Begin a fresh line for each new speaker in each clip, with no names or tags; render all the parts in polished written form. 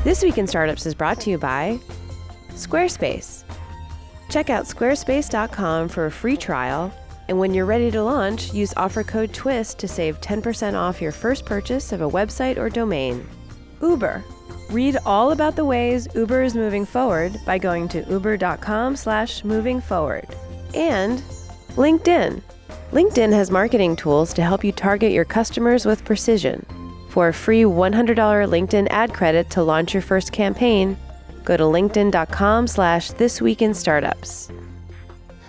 This Week in Startups is brought to you by Squarespace. Check out squarespace.com for a free trial, and when you're ready to launch, use offer code TWIST to save 10% off your first purchase of a website or domain. Uber. Read all about the ways Uber is moving forward by going to uber.com/moving forward. And LinkedIn. LinkedIn has marketing tools to help you target your customers with precision. For a free $100 LinkedIn ad credit to launch your first campaign, go to linkedin.com/thisweekinstartups.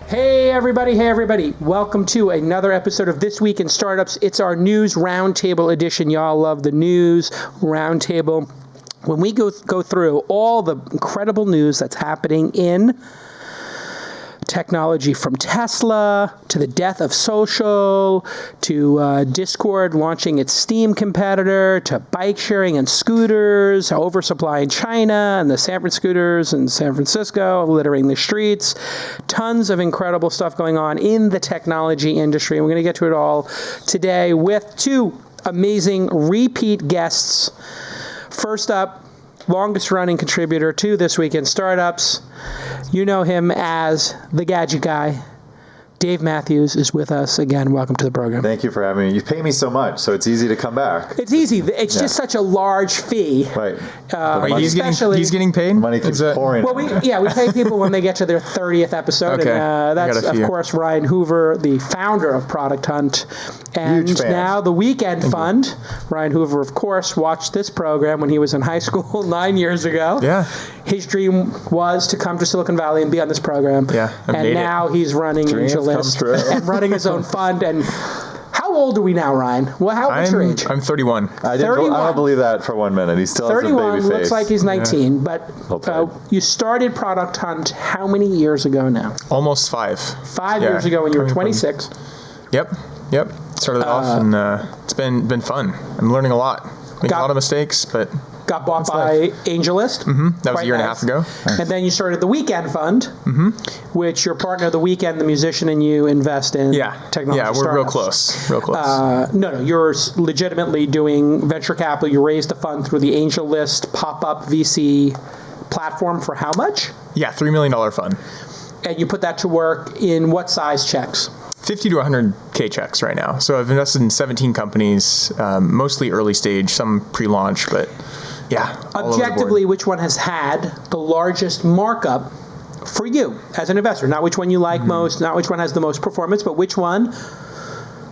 Hey everybody. Welcome to another episode of This Week in Startups. It's our news roundtable edition. Y'all love the news roundtable. When we go through all the incredible news that's happening in technology, from Tesla to the death of social, to Discord launching its Steam competitor, to bike sharing and scooters, oversupply in China, and the San Francisco scooters in San Francisco littering the streets. Tons of incredible stuff going on in the technology industry. And we're going to get to it all today with two amazing repeat guests. First up, longest running contributor to This Week in Startups. You know him as the Gadget Guy. Dave Matthews is with us again. Welcome to the program.
Thank you for having me. You pay me so much, so it's easy to come back.
It's easy. It's just such a large fee.
Right.
He's getting paid?
Money keeps pouring.
Well, we pay people when they get to their 30th episode.
Okay.
And that's, of course, Ryan Hoover, the founder of Product Hunt. And
Huge fan.
now the Weekend Fund. Ryan Hoover, of course, watched this program when he was in high school 9 years ago.
Yeah.
His dream was to come to Silicon Valley and be on this program.
Yeah,
and now he's running AngelList and running his own fund. And how old are we now, Ryan? Well, what's your age?
I'm 31.
I don't believe that for 1 minute. He still has a baby face.
31, looks like he's 19. Yeah. But you started Product Hunt how many years ago now?
Almost 5.
5 years ago when you were 26.
Yep. Started off, and it's been fun. I'm learning a lot. Making a lot of mistakes, but...
Got bought by AngelList.
Mm-hmm. That was a year and a half ago.
And then you started the Weekend Fund, which your partner, The Weekend, the musician, and you invest in technology
Yeah, we're
startups.
Real close.
No, you're legitimately doing venture capital. You raised the fund through the AngelList pop-up VC platform for how much?
Yeah, $3 million fund.
And you put that to work in what size checks?
50 to 100K checks right now. So I've invested in 17 companies, mostly early stage, some pre-launch, but... Yeah.
Objectively, which one has had the largest markup for you as an investor? Not which one you like most, not which one has the most performance, but which one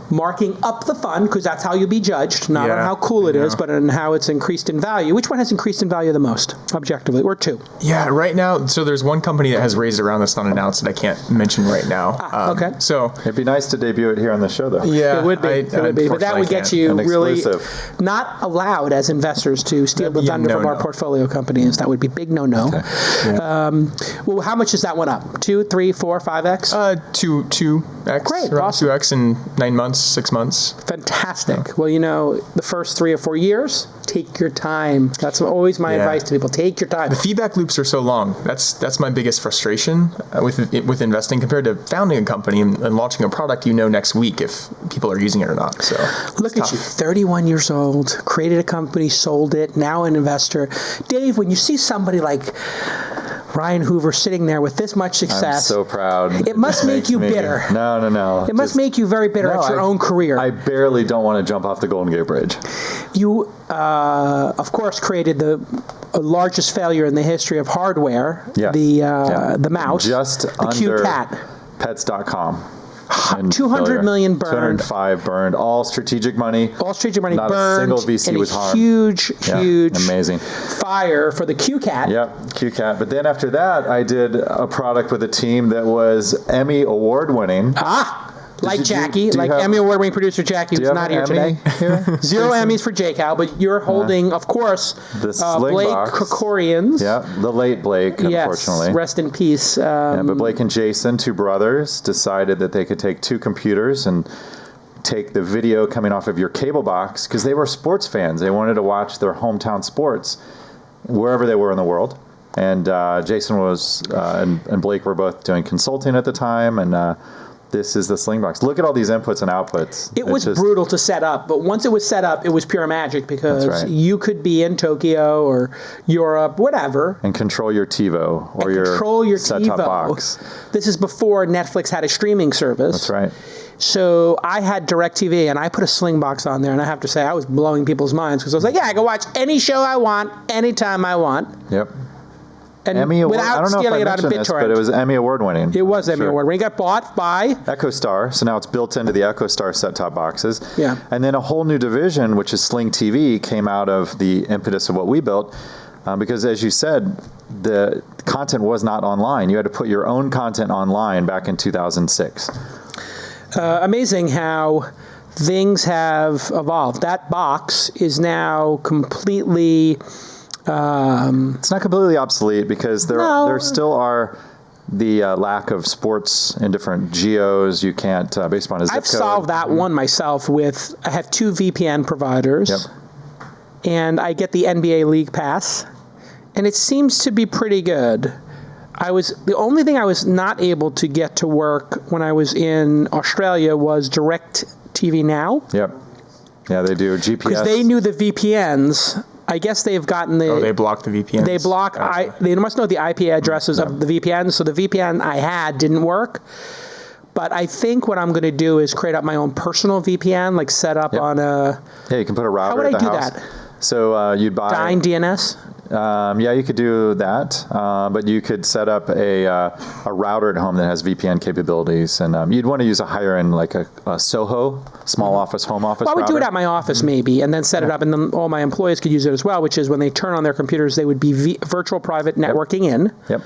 marking up the fund, because that's how you'll be judged, not on how cool it is, but on how it's increased in value. Which one has increased in value the most, objectively, or two?
Yeah, right now, so there's one company that has raised a round that's not announced that I can't mention right now.
Okay.
So
it'd be nice to debut it here on the show, though.
Yeah,
it would be. But that would get you really not allowed as investors to steal the thunder from our portfolio companies. That would be big no-no. Okay. Yeah. Well, how much is that one up? 2, 3, 4, 5x?
2x.
Great,
around
awesome.
2x in 9 months. 6 months.
Fantastic. Well, the first 3 or 4 years, take your time. That's always my advice to people. Take your time.
The feedback loops are so long. That's my biggest frustration with investing compared to founding a company and launching a product. Next week if people are using it or not. So
look at you, 31 years old, created a company, sold it, now an investor. Dave, when you see somebody like Ryan Hoover sitting there with this much success.
I'm so proud.
It must make you bitter.
No.
It must make you very bitter at your own career.
I barely don't want to jump off the Golden Gate Bridge.
You, of course, created the largest failure in the history of hardware, the mouse, the QCat.
Pets.com.
200 million burned.
205 burned. All strategic money.
Not
burned. Not a single VC was harmed.
Huge
amazing
fire for the QCat.
Yep, QCat. But then after that, I did a product with a team that was Emmy award winning.
Like Jackie, Emmy Award-winning producer Jackie, who's not here today. Zero Emmys for J-Cal, but you're holding, of course, Blake Krikorians.
Yeah, the late Blake, unfortunately.
Yes, rest in peace.
But Blake and Jason, two brothers, decided that they could take 2 computers and take the video coming off of your cable box, because they were sports fans. They wanted to watch their hometown sports wherever they were in the world. And Jason was, and Blake were both doing consulting at the time, and this is the Slingbox. Look at all these inputs and outputs.
It was
just
brutal to set up, but once it was set up, it was pure magic because
That's right.
you could be in Tokyo or Europe, whatever,
and control your TiVo or
control your
set-top
TiVo.
box.
This is before Netflix had a streaming service.
That's right.
So I had DirecTV, and I put a Slingbox on there, and I have to say I was blowing people's minds because I was like, yeah, I can watch any show I want, anytime I want,
Yep.
and
Emmy Award. I
without
don't know if
stealing
I
it out of
mentioned this,
BitTorrent.
but it was Emmy Award winning.
It was Emmy
Sure.
Award. When it got bought by
EchoStar, so now it's built into the EchoStar set-top boxes.
Yeah.
And then a whole new division, which is Sling TV, came out of the impetus of what we built, because as you said, the content was not online. You had to put your own content online back in 2006.
amazing how things have evolved. That box is now completely.
It's not completely obsolete because
No.
there still are the lack of sports in different geos. You can't, based upon a zip
I've
code.
solved that one myself with. I have 2 VPN providers,
Yep.
and I get the NBA League Pass, and it seems to be pretty good. The only thing I was not able to get to work when I was in Australia was DirecTV Now,
Yep. Yeah, they do GPS.
because they knew the VPNs. I guess they've gotten the.
Oh, they block the VPNs.
They block.
Gotcha.
They must know the IP addresses of the VPN. So the VPN I had didn't work. But I think what I'm going to do is create up my own personal VPN, like set up
Yep.
on a
Yeah, you can put a router
would
at
I
the
do
house.
that?
So you'd buy.
Dyn DNS.
Yeah, you could do that, but you could set up a router at home that has VPN capabilities, and you'd want to use a higher end, like a Soho, small office, home office.
Well, I would do it
router.
at my office maybe, and then set it up, and then all my employees could use it as well. Which is when they turn on their computers, they would be virtual private networking in.
Yep.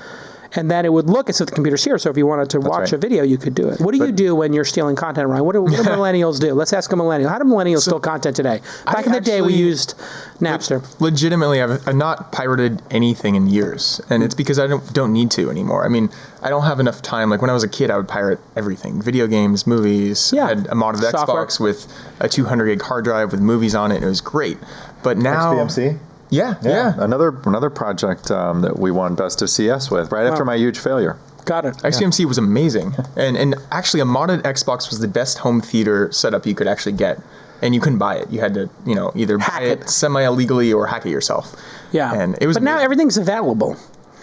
And then it would look as if the computer's here. So if you wanted to watch
right.
a video, you could do it. What do you do when you're stealing content, Ryan? What do millennials do? Let's ask a millennial. How do millennials steal content today? Back in the day, we
actually-
used Napster.
Legitimately, I've not pirated anything in years, and it's because I don't need to anymore. I mean, I don't have enough time. Like when I was a kid, I would pirate everything: video games, movies.
Yeah.
I had a modded
Software.
Xbox with a 200 gig hard drive with movies on it, and it was great. But now,
XBMC.
yeah.
Another project that we won Best of CS with right after my huge failure.
Got it.
XBMC was amazing, and actually a modded Xbox was the best home theater setup you could actually get, and you couldn't buy it. You had to, either
Hack
buy
it.
it semi-illegally or hack it yourself.
Yeah.
And it was
But now
amazing.
everything's available.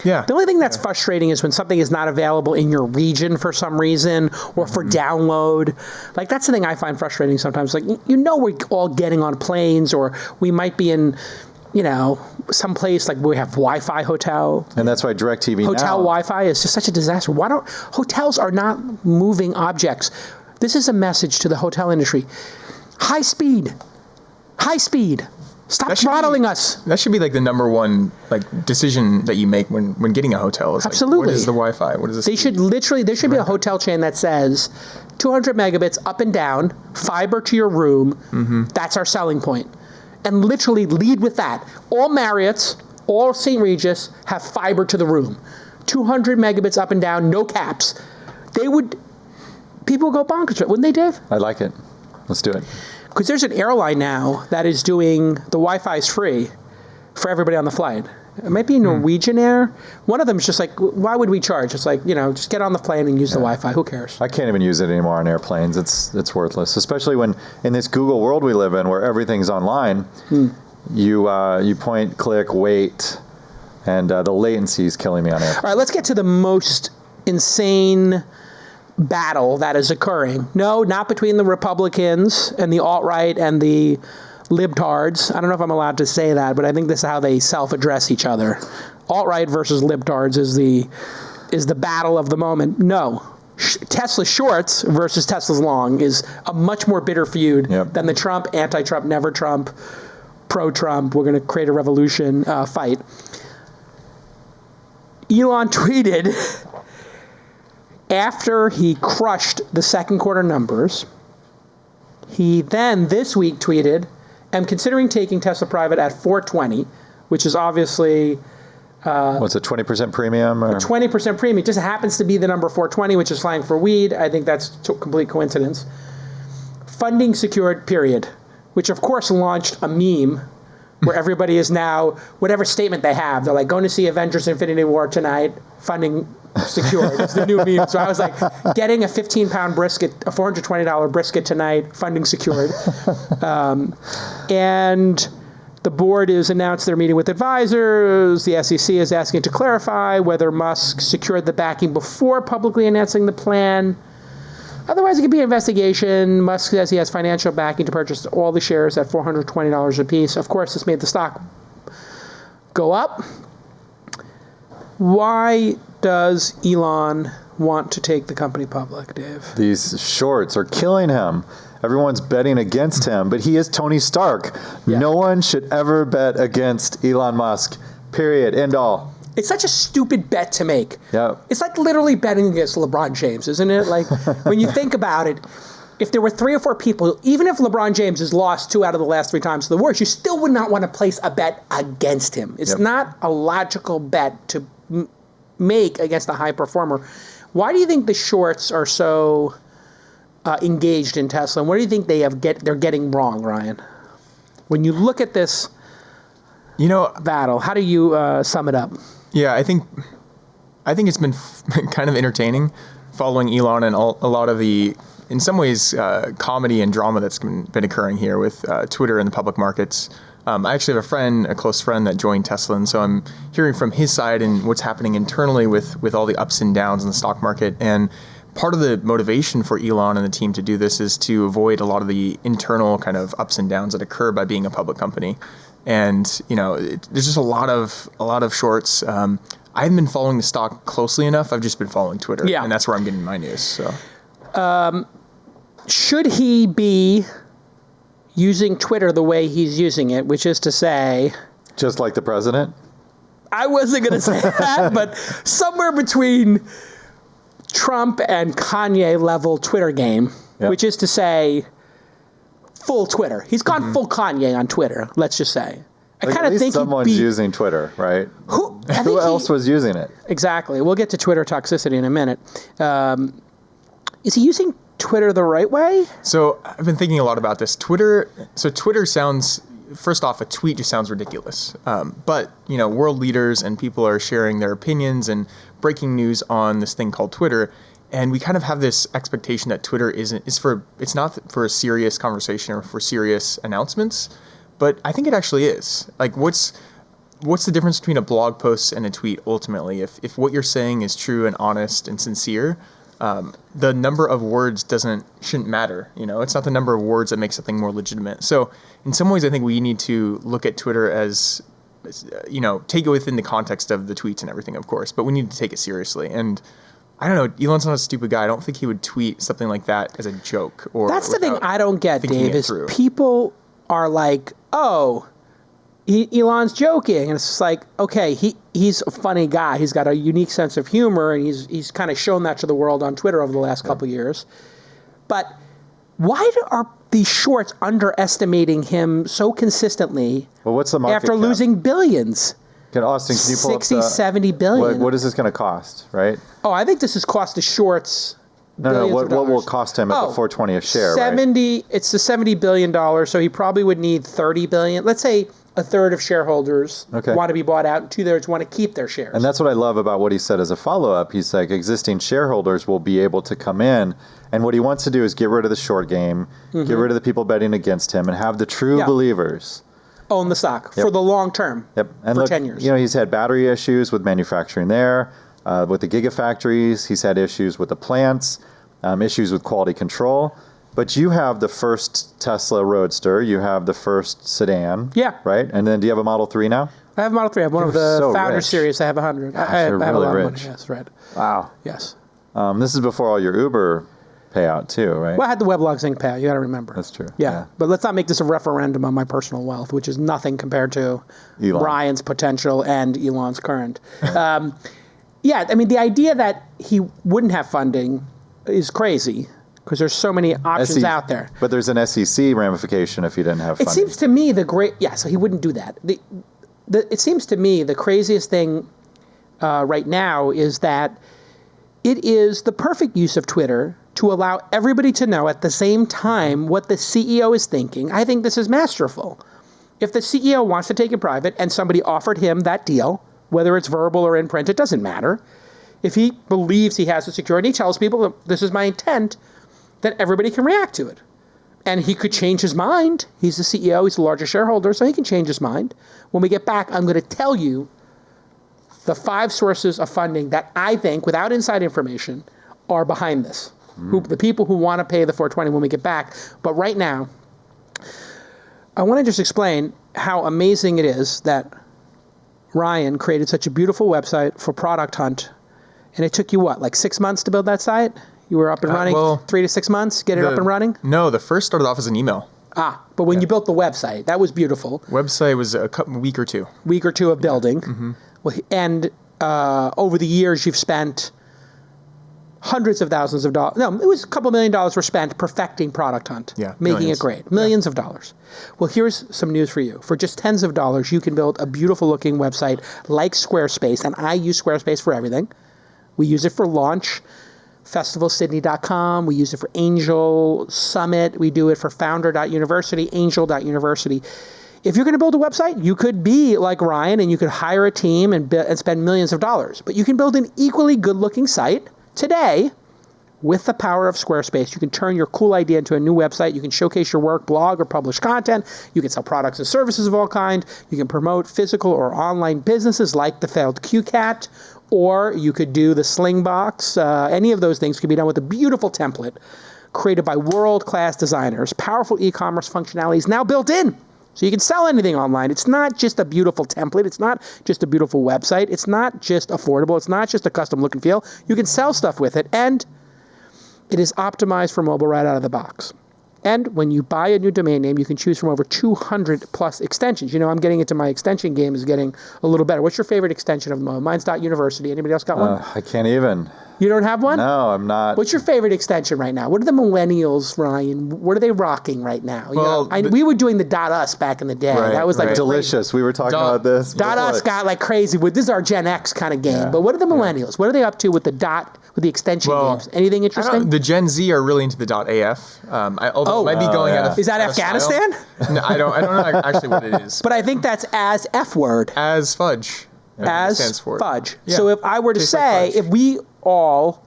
Yeah.
The only thing that's frustrating is when something is not available in your region for some reason or for download. Like that's the thing I find frustrating sometimes. Like we're all getting on planes or we might be in, some place like we have Wi-Fi hotel.
And that's why DirecTV
Hotel
now.
Wi-Fi is just such a disaster. Hotels are not moving objects. This is a message to the hotel industry. High speed. Stop
That should be-
throttling us.
That should be like the number one decision that you make when getting a hotel. Is
Absolutely.
Like, what is the Wi-Fi? What is this?
There should be a hotel chain that says 200 megabits up and down, fiber to your room. That's our selling point. And literally lead with that. All Marriotts, all St. Regis have fiber to the room. 200 megabits up and down, no caps. People would go bonkers, wouldn't they, Dave?
I like it. Let's do it.
Because there's an airline now that is doing the Wi-Fi is free for everybody on the flight. It might be Norwegian Air. One of them is just like, why would we charge? It's like, just get on the plane and use the Wi-Fi. Who cares?
I can't even use it anymore on airplanes. It's worthless, especially when in this Google world we live in, where everything's online. You point, click, wait, and the latency is killing me on airplanes.
All right, let's get to the most insane battle that is occurring. No, not between the Republicans and the alt-right and the libtards. I don't know if I'm allowed to say that, but I think this is how they self-address each other. Alt-right versus libtards is the battle of the moment. No. Tesla shorts versus Tesla's long is a much more bitter feud than the Trump, anti-Trump, never Trump, pro-Trump, we're going to create a revolution fight. Elon tweeted after he crushed the second quarter numbers, he then this week tweeted, I'm considering taking Tesla private at $420, which is obviously
What's a 20% premium? Or?
20% premium. It just happens to be the number 420, which is slang for weed. I think that's complete coincidence. Funding secured, period. Which, of course, launched a meme where everybody is now, whatever statement they have, they're like, going to see Avengers Infinity War tonight, funding secured. It's the new meme. So I was like, getting a 15-pound brisket, a $420 brisket tonight, funding secured. And the board has announced they're meeting with advisors. The SEC is asking to clarify whether Musk secured the backing before publicly announcing the plan. Otherwise, it could be an investigation. Musk says he has financial backing to purchase all the shares at $420 apiece. Of course, this made the stock go up. Why does Elon want to take the company public, Dave?
These shorts are killing him. Everyone's betting against him, but he is Tony Stark.
Yeah.
No one should ever bet against Elon Musk. Period. End all.
It's such a stupid bet to make.
Yep.
It's like literally betting against LeBron James, isn't it? Like, when you think about it, if there were 3 or 4 people, even if LeBron James has lost 2 out of the last 3 times to the Warriors, you still would not want to place a bet against him. It's not a logical bet to make against a high performer. Why do you think the shorts are so engaged in Tesla? And what do you think they're getting wrong, Ryan? When you look at this battle, how do you sum it up?
Yeah, I think it's been kind of entertaining following Elon and a lot of the, in some ways, comedy and drama that's been occurring here with Twitter and the public markets. I actually have a close friend that joined Tesla, and so I'm hearing from his side and what's happening internally with all the ups and downs in the stock market. And part of the motivation for Elon and the team to do this is to avoid a lot of the internal kind of ups and downs that occur by being a public company. And there's just a lot of shorts. I haven't been following the stock closely enough. I've just been following Twitter, and that's where I'm getting my news. So,
should he be using Twitter the way he's using it, which is to say,
just like the president?
I wasn't going to say that, but somewhere between Trump and Kanye level Twitter game, which is to say, full Twitter. He's gone full Kanye on Twitter, let's just say. I kind of think
someone's using Twitter, right?
Who
else was using it?
Exactly. We'll get to Twitter toxicity in a minute. Is he using Twitter the right way?
So I've been thinking a lot about this. Twitter sounds, first off, a tweet just sounds ridiculous. But, world leaders and people are sharing their opinions and breaking news on this thing called Twitter. And we kind of have this expectation that Twitter it's not for a serious conversation or for serious announcements, but I think it actually is. Like, what's the difference between a blog post and a tweet ultimately? If what you're saying is true and honest and sincere, the number of words shouldn't matter. It's not the number of words that make something more legitimate. So in some ways, I think we need to look at Twitter as take it within the context of the tweets and everything, of course, but we need to take it seriously. And I don't know, Elon's not a stupid guy. I don't think he would tweet something like that as a joke. That's
the thing I don't get, Dave, is people are like, oh, Elon's joking. And it's just like, okay, he's a funny guy. He's got a unique sense of humor, and he's kind of shown that to the world on Twitter over the last couple of years. But why are these shorts underestimating him so consistently?
Well, what's the market
after
cap?
Losing billions?
Austin, can you pull
60,
up
70 billion.
What is this going to cost, right?
Oh, I think this has cost the shorts
what will it cost him at the $420 a share,
70,
right?
It's the $70 billion, so he probably would need $30 billion. Let's say a third of shareholders want to be bought out, and 2/3 want to keep their shares.
And that's what I love about what he said as a follow-up. He's like, existing shareholders will be able to come in, and what he wants to do is get rid of the short game, get rid of the people betting against him, and have the true believers
own the stock for the long term.
And
for
look,
10 years.
He's had battery issues with manufacturing there, with the gigafactories. He's had issues with the plants, issues with quality control. But you have the first Tesla Roadster. You have the first sedan.
Yeah.
Right? And then do you have a Model 3 now?
I have a Model 3. I have one of the
so
Founder
rich.
series. I have 100.
Gosh,
I have
really
a lot
rich.
of money. Yes, right.
Wow.
Yes.
This is before all your Uber payout too, right?
Well, I had the Weblog Zinc payout. You got to remember.
That's true.
Yeah. But let's not make this a referendum on my personal wealth, which is nothing compared to
Elon.
Ryan's potential and Elon's current. Yeah, I mean, the idea that he wouldn't have funding is crazy because there's so many options out there.
But there's an SEC ramification if he didn't have funding.
It seems to me so he wouldn't do that. It seems to me the craziest thing right now is that it is the perfect use of Twitter to allow everybody to know at the same time what the CEO is thinking. I think this is masterful. If the CEO wants to take it private and somebody offered him that deal, whether it's verbal or in print, it doesn't matter. if he believes he has the security, he tells people that this is my intent, then everybody can react to it. And he could change his mind. He's the CEO, he's the largest shareholder, so he can change his mind. When we get back, I'm going to tell you the 5 sources of funding that I think, without inside information, are behind this. The people who want to pay the $420 when we get back. But right now, I want to just explain how amazing it is that Ryan created such a beautiful website for Product Hunt. And it took you, what, like 6 months to build that site? You were up and running 3 to 6 months, get it up and running?
No, the first started off as an email.
But when you built the website, that was beautiful.
Website was a week or two.
Week or two of building. Mm-hmm. Well, and over the years, you've spent hundreds of thousands of dollars. No, it was a couple $1 million were spent perfecting Product Hunt.
Yeah,
making
millions.
it great. Millions of dollars. Well, here's some news for you. For just tens of dollars, you can build a beautiful looking website like Squarespace. And I use Squarespace for everything. We use it for launch. FestivalSydney.com. We use it for Angel Summit. We do it for Founder.University, Angel.University. If you're going to build a website, you could be like Ryan and you could hire a team and spend millions of dollars. But you can build an equally good-looking site today with the power of Squarespace. You can turn your cool idea into a new website. You can showcase your work, blog, or publish content. You can sell products and services of all kinds. You can promote physical or online businesses like the failed QCat, or you could do the Slingbox. Any of those things can be done with a beautiful template created by world-class designers. Powerful e-commerce functionality is now built in. So you can sell anything online. It's not just a beautiful template. It's not just a beautiful website. It's not just affordable. It's not just a custom look and feel. You can sell stuff with it, and it is optimized for mobile right out of the box. And when you buy a new domain name, you can choose from over 200 plus extensions. You know, I'm getting into my extension game is getting a little better. What's your favorite extension of them all? Mine's .university. Anybody else got one?
I can't even.
You don't have one?
No, I'm not.
What's your favorite extension right now? What are the millennials, Ryan? What are they rocking right now?
Well,
we were doing the .us back in the day.
Right,
that was like
right.
Delicious. We were talking about this.
.us got like crazy. This is our Gen X kind of game.
Yeah.
But what are the millennials? What are they up to with the extension games? Anything interesting?
The Gen Z are really into the .af. Although it might be going out of
Is that
out of style.
Afghanistan?
No, I don't know actually what it is.
But I think that's as F word.
As fudge.
As
stands for it.
fudge.
Yeah.
So if I were to
Tastes
say,
like fudge.
if we all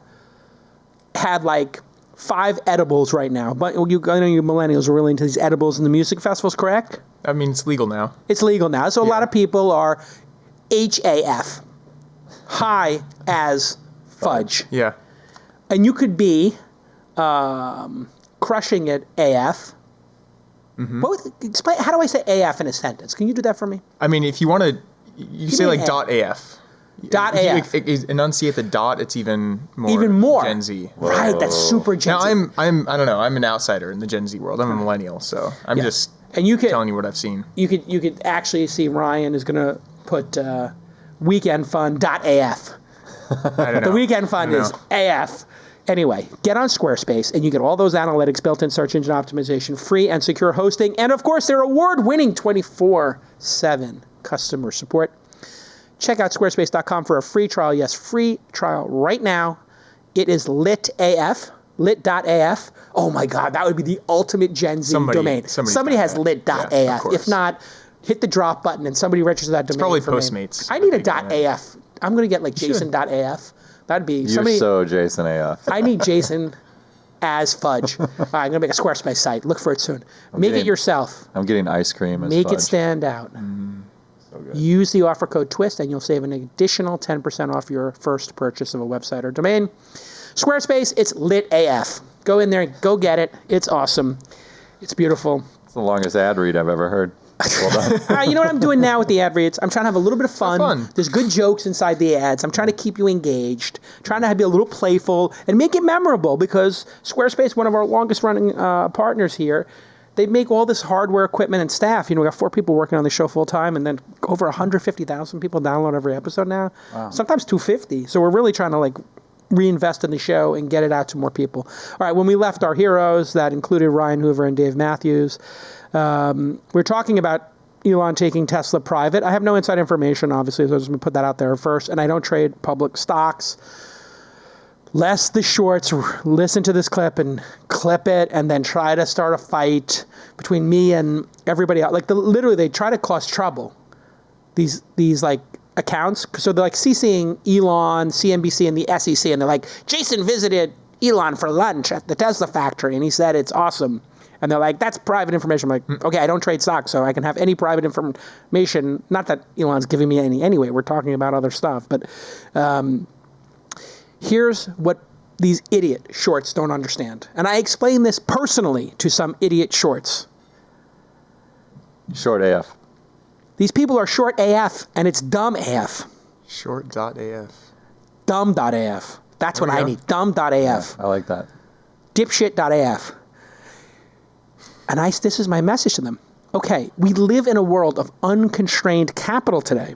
had like 5 edibles right now, but I know you millennials are really into these edibles in the music festivals, correct?
I mean, it's legal now.
It's legal now. So a lot of people are HAF, high as fudge.
Yeah.
And you could be crushing it AF. Mm-hmm. How do I say AF in a sentence? Can you do that for me?
I mean, if you want to, you say like .af.
.af.
If you enunciate the dot, it's even more Gen Z.
Right, that's super Gen Z.
Now I don't know. I'm an outsider in the Gen Z world. I'm a millennial, so I'm just telling you what I've seen.
You could actually see Ryan is going to put weekend fun .af.
I don't know.
The weekend fun is AF. Anyway, get on Squarespace and you get all those analytics, built-in search engine optimization, free and secure hosting, and of course their award-winning 24/7 customer support. Check out squarespace.com for a free trial. Yes, free trial right now. It is lit.af. Oh my God, that would be the ultimate Gen Z domain. Somebody has lit.af.
Yeah,
if not, hit the drop button and somebody registers that domain.
Probably
for
Postmates.
Me. I need a .af. I'm going to get like Jason.af. That'd be somebody.
You're so Jason AF.
I need Jason as fudge. All right, I'm going to make a Squarespace site. Look for it soon. Make it yourself.
I'm getting ice cream as
Make
fudge.
it stand out.
So good.
Use the offer code TWIST and you'll save an additional 10% off your first purchase of a website or domain. Squarespace, it's lit AF. Go in there, go get it. It's awesome. It's beautiful.
It's the longest ad read I've ever heard. Well done.
You know what I'm doing now with the ad reads? I'm trying to have a little bit of fun. There's good jokes inside the ads. I'm trying to keep you engaged, trying to be a little playful and make it memorable because Squarespace, one of our longest running partners here, they make all this hardware, equipment, and staff. You know, we got 4 people working on the show full time, and then over 150,000 people download every episode now. Wow. Sometimes 250. So we're really trying to reinvest in the show and get it out to more people. All right, when we left our heroes, that included Ryan Hoover and Dave Matthews, we're talking about Elon taking Tesla private. I have no inside information, obviously, so I'm just going to put that out there first. And I don't trade public stocks. Less the shorts, listen to this clip and clip it and then try to start a fight between me and everybody else. Literally, they try to cause trouble. These accounts. So they're like CCing Elon, CNBC, and the SEC, and they're like, Jason visited Elon for lunch at the Tesla factory, and he said it's awesome. And they're like, that's private information. I'm like, okay, I don't trade stocks, so I can have any private information. Not that Elon's giving me any anyway. We're talking about other stuff. But here's what these idiot shorts don't understand. And I explained this personally to some idiot shorts.
Short AF.
These people are short AF, and it's dumb AF.
Short.af.
Dumb.af. That's what I need. Dumb.af.
Yeah, I like that.
Dipshit.af. And this is my message to them. Okay, we live in a world of unconstrained capital today.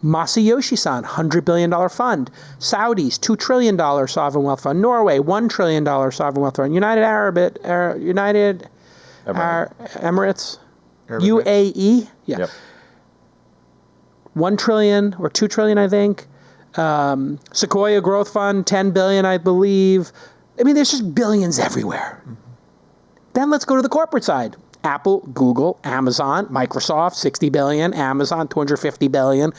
Masayoshi-san, $100 billion fund. Saudis, $2 trillion sovereign wealth fund. Norway, $1 trillion sovereign wealth fund. United Emirates. UAE. Yeah.
Yep.
1 trillion or 2 trillion, I think. Sequoia Growth Fund, 10 billion, I believe. I mean, there's just billions everywhere. Mm-hmm. Then let's go to the corporate side. Apple, Google, Amazon, Microsoft, 60 billion, Amazon, 250 billion,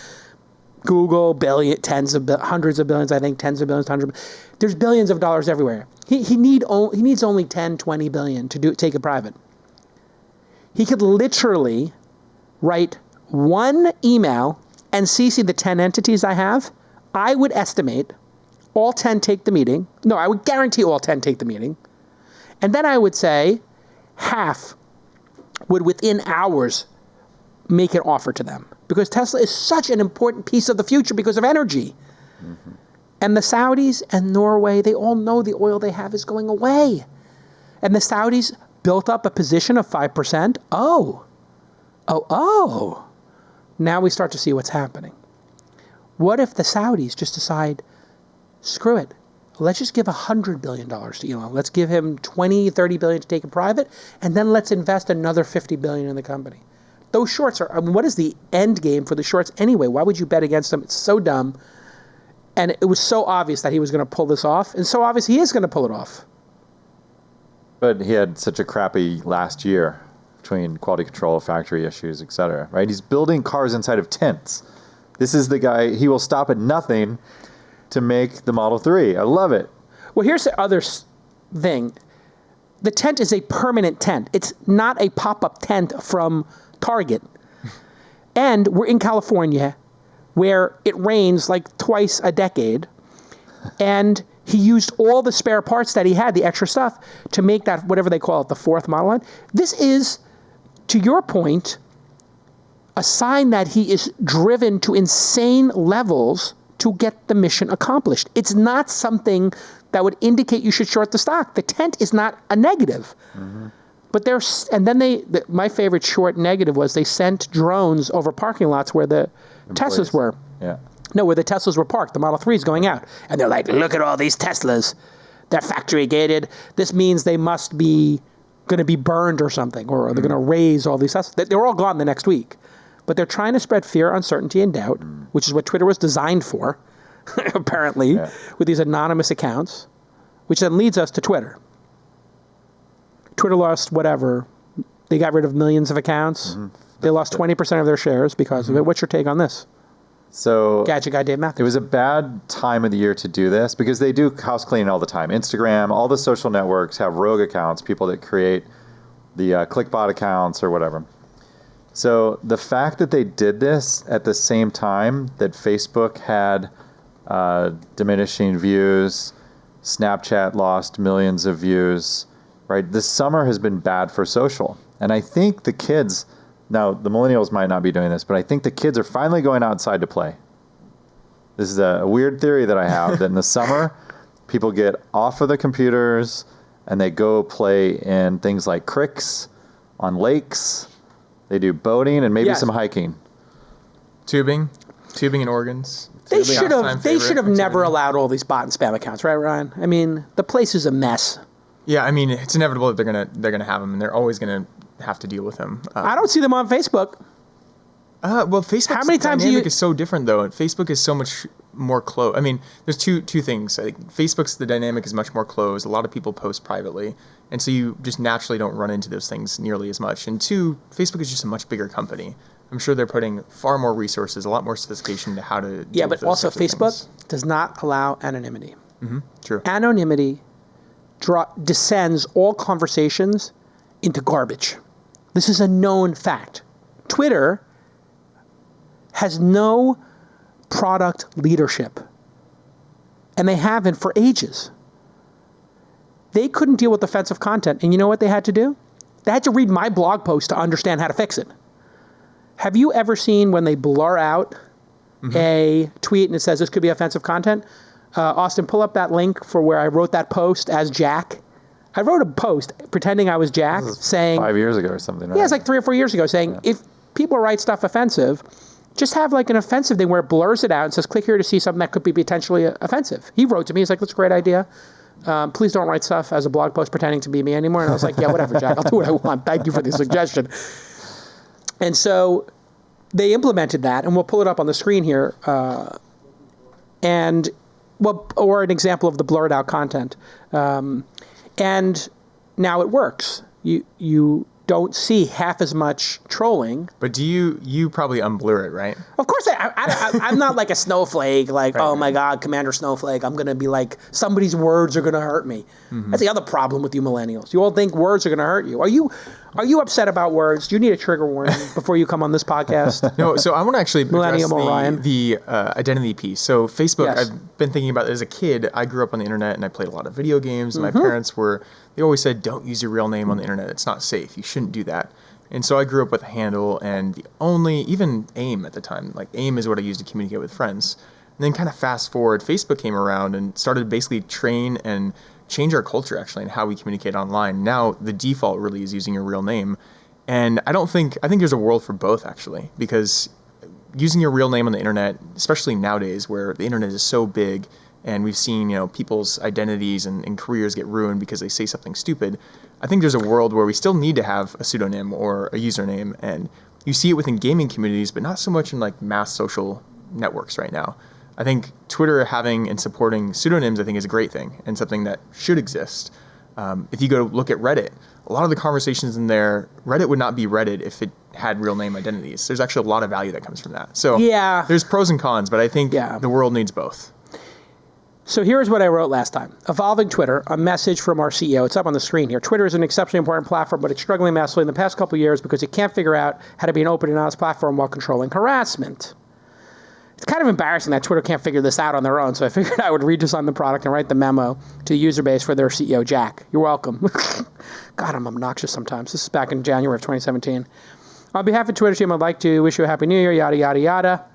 Google, billion, hundreds of billions, I think, tens of billions, hundreds. There's billions of dollars everywhere. He needs only 10, 20 billion to take it private. He could literally write one email and CC the 10 entities I have. I would estimate all 10 take the meeting. No, I would guarantee all 10 take the meeting. And then I would say half would within hours make an offer to them. Because Tesla is such an important piece of the future because of energy. Mm-hmm. And the Saudis and Norway, they all know the oil they have is going away. And the Saudis built up a position of 5%. Oh. Now we start to see what's happening. What if the Saudis just decide, screw it. Let's just give $100 billion to Elon. Let's give him 20, 30 billion to take it private, and then let's invest another 50 billion in the company. Those shorts are, I mean, what is the end game for the shorts anyway? Why would you bet against them? It's so dumb. And it was so obvious that he was going to pull this off, and so obvious he is going to pull it off.
But he had such a crappy last year between quality control, factory issues, et cetera, right? He's building cars inside of tents. This is the guy, he will stop at nothing to make the Model 3. I love it.
Well, here's the other thing. The tent is a permanent tent. It's not a pop-up tent from Target. And we're in California, where it rains like twice a decade. And he used all the spare parts that he had, the extra stuff, to make that, whatever they call it, the fourth model line. This is, to your point, a sign that he is driven to insane levels to get the mission accomplished. It's not something that would indicate you should short the stock. The tent is not a negative. Mm-hmm. But my favorite short negative was they sent drones over parking lots where the Teslas were.
Yeah.
No, where the Teslas were parked. The Model 3 is going out. And they're like, look at all these Teslas. They're factory gated. This means they must be going to be burned or something, or they're going to raise all these Teslas. They're all gone the next week. But they're trying to spread fear, uncertainty, and doubt, which is what Twitter was designed for, apparently, with these anonymous accounts, which then leads us to Twitter. Twitter lost whatever. They got rid of millions of accounts. Mm-hmm. They lost 20% of their shares because of it. What's your take on this?
So
Gadget Guy Dave Matthews.
It was a bad time of the year to do this because they do house cleaning all the time. Instagram, all the social networks have rogue accounts, people that create the clickbot accounts or whatever. So the fact that they did this at the same time that Facebook had diminishing views, Snapchat lost millions of views, right? This summer has been bad for social. And I think the kids, now the millennials might not be doing this, but I think the kids are finally going outside to play. This is a weird theory that I have, that in the summer, people get off of the computers and they go play in things like creeks, on lakes. They do boating and maybe some hiking.
Tubing and organs.
They should have never allowed all these bot and spam accounts, right, Ryan? I mean, the place is a mess.
Yeah, I mean, it's inevitable that they're gonna have them, and they're always gonna have to deal with them.
I don't see them on Facebook.
Well, Facebook's dynamic is so different, though. And Facebook is so much more closed. I mean, there's two things. I think the dynamic is much more closed. A lot of people post privately, and so you just naturally don't run into those things nearly as much. And two, Facebook is just a much bigger company. I'm sure they're putting far more resources, a lot more sophistication to how to.
Yeah,
deal with
but
those
also
types of
Facebook
things.
does not allow anonymity.
True.
Anonymity descends all conversations into garbage. This is a known fact. Twitter has no product leadership, and they haven't for ages. They couldn't deal with offensive content, and you know what they had to do? They had to read my blog post to understand how to fix it. Have you ever seen when they blur out a tweet and it says this could be offensive content? Austin, pull up that link for where I wrote that post as Jack. I wrote a post pretending I was Jack, saying
5 years ago or something, right?
yeah, it's like 3 or 4 years ago, saying if people write stuff offensive, just have like an offensive thing where it blurs it out and says, click here to see something that could be potentially offensive. He wrote to me, he's like, that's a great idea. Please don't write stuff as a blog post pretending to be me anymore. And I was like, yeah, whatever, Jack, I'll do what I want. Thank you for the suggestion. And so they implemented that, and we'll pull it up on the screen here. Or an example of the blurred out content. And now it works. You don't see half as much trolling.
But do you probably unblur it, right?
Of course, I'm not like a snowflake, like, oh my God, Commander Snowflake, I'm going to be like, somebody's words are going to hurt me. That's the other problem with you millennials. You all think words are going to hurt you. Are you upset about words? Do you need a trigger warning before you come on this podcast?
No, so I want to actually address
Millennium Orion.
the identity piece. So Facebook,
Yes.
I've been thinking about it as a kid. I grew up on the internet and I played a lot of video games. And my parents they always said, don't use your real name on the internet. It's not safe. You shouldn't do that. And so I grew up with a handle, and even AIM at the time, like AIM is what I used to communicate with friends. And then kind of fast forward, Facebook came around and started to basically train and change our culture actually and how we communicate online. Now the default really is using your real name. And I think there's a world for both actually, because using your real name on the internet, especially nowadays where the internet is so big and we've seen, people's identities and careers get ruined because they say something stupid. I think there's a world where we still need to have a pseudonym or a username, and you see it within gaming communities, but not so much in like mass social networks right now. I think Twitter having and supporting pseudonyms, I think, is a great thing and something that should exist. If you go look at Reddit, a lot of the conversations in there, Reddit would not be Reddit if it had real name identities. There's actually a lot of value that comes from that. So
Yeah.
there's pros and cons, but I think the world needs both.
So here's what I wrote last time. Evolving Twitter, a message from our CEO. It's up on the screen here. Twitter is an exceptionally important platform, but it's struggling massively in the past couple of years because it can't figure out how to be an open and honest platform while controlling harassment. It's kind of embarrassing that Twitter can't figure this out on their own, so I figured I would redesign the product and write the memo to the user base for their CEO, Jack. You're welcome. God, I'm obnoxious sometimes. This is back in January of 2017. On behalf of Twitter team, I'd like to wish you a happy new year, yada, yada, yada.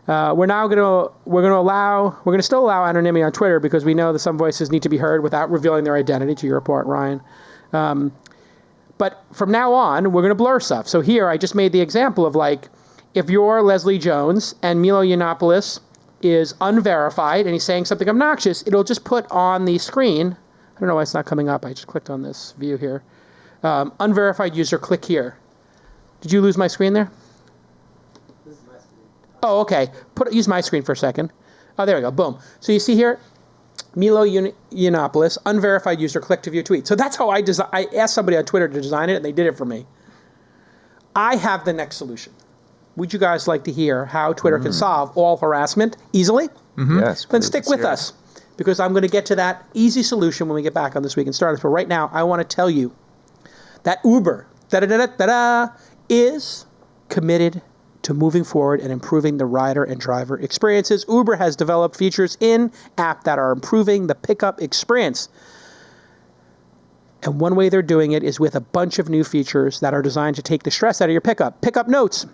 We're going to still allow anonymity on Twitter because we know that some voices need to be heard without revealing their identity, to your point, Ryan. But from now on, we're going to blur stuff. So here, I just made the example of like, if you're Leslie Jones and Milo Yiannopoulos is unverified and he's saying something obnoxious, it'll just put on the screen. I don't know why it's not coming up. I just clicked on this view here. Unverified user, click here. Did you lose my screen there? Oh, okay. Use my screen for a second. Oh, there we go. Boom. So you see here, Milo Yiannopoulos, unverified user, click to view tweet. So that's how I asked somebody on Twitter to design it, and they did it for me. I have the next solution. Would you guys like to hear how Twitter can solve all harassment easily?
Yes.
Then stick with us, because I'm going to get to that easy solution when we get back on This Week in Startups. But right now, I want to tell you that Uber is committed to moving forward and improving the rider and driver experiences. Uber has developed features in-app that are improving the pickup experience. And one way they're doing it is with a bunch of new features that are designed to take the stress out of your pickup. Pickup notes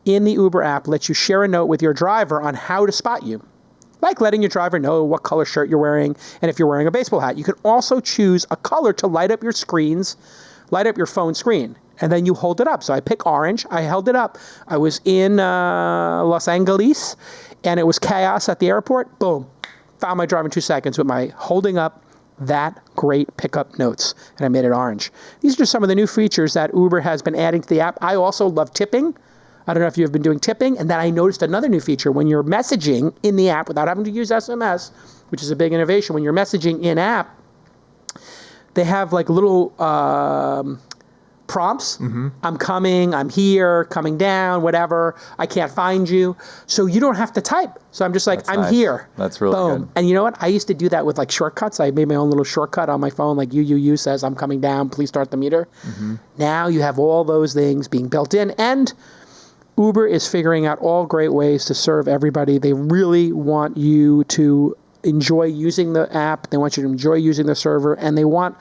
in the Uber app lets you share a note with your driver on how to spot you, like letting your driver know what color shirt you're wearing and if you're wearing a baseball hat. You can also choose a color to light up your phone screen. And then you hold it up. So I pick orange. I held it up. I was in Los Angeles, and it was chaos at the airport. Boom. Found my driver in 2 seconds with my holding up that great pickup notes. And I made it orange. These are just some of the new features that Uber has been adding to the app. I also love tipping. I don't know if you've been doing tipping. And then I noticed another new feature. When you're messaging in the app without having to use SMS, which is a big innovation, when you're messaging in-app, they have like little prompts. I'm coming, I'm here, coming down, whatever. I can't find you. So you don't have to type. So I'm just like, I'm
nice.
here.
That's really
Boom.
good.
And you know what? I used to do that with like shortcuts. I made my own little shortcut on my phone, like UUU says, I'm coming down, please start the meter. Now you have all those things being built in. And Uber is figuring out all great ways to serve everybody. They really want you to enjoy using the app. They want you to enjoy using the server, and they want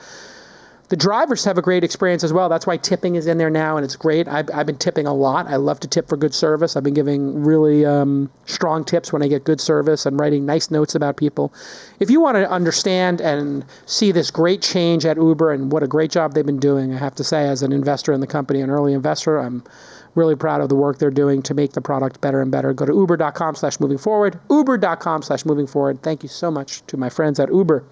the drivers to have a great experience as well. That's why tipping is in there now, and it's great. I've been tipping a lot. I love to tip for good service. I've been giving really strong tips when I get good service and writing nice notes about people. If you want to understand and see this great change at Uber and what a great job they've been doing, I have to say, as an investor in the company, an early investor, I'm really proud of the work they're doing to make the product better and better. Go to uber.com/movingforward, uber.com/movingforward. Thank you so much to my friends at Uber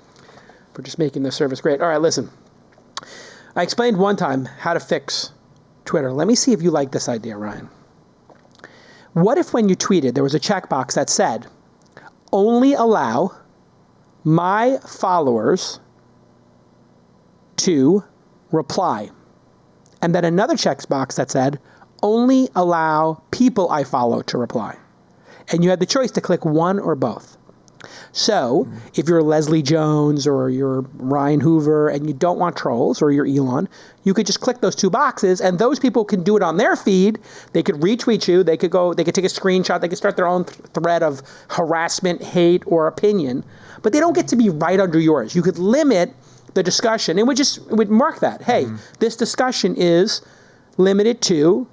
for just making the service great. All right, listen. I explained one time how to fix Twitter. Let me see if you like this idea, Ryan. What if when you tweeted, there was a checkbox that said, only allow my followers to reply? And then another checkbox that said, only allow people I follow to reply. And you had the choice to click one or both. So if you're Leslie Jones or you're Ryan Hoover and you don't want trolls, or you're Elon, you could just click those two boxes, and those people can do it on their feed. They could retweet you. They could take a screenshot. They could start their own thread of harassment, hate, or opinion. But they don't get to be right under yours. You could limit the discussion. It would mark that. Hey, this discussion is limited to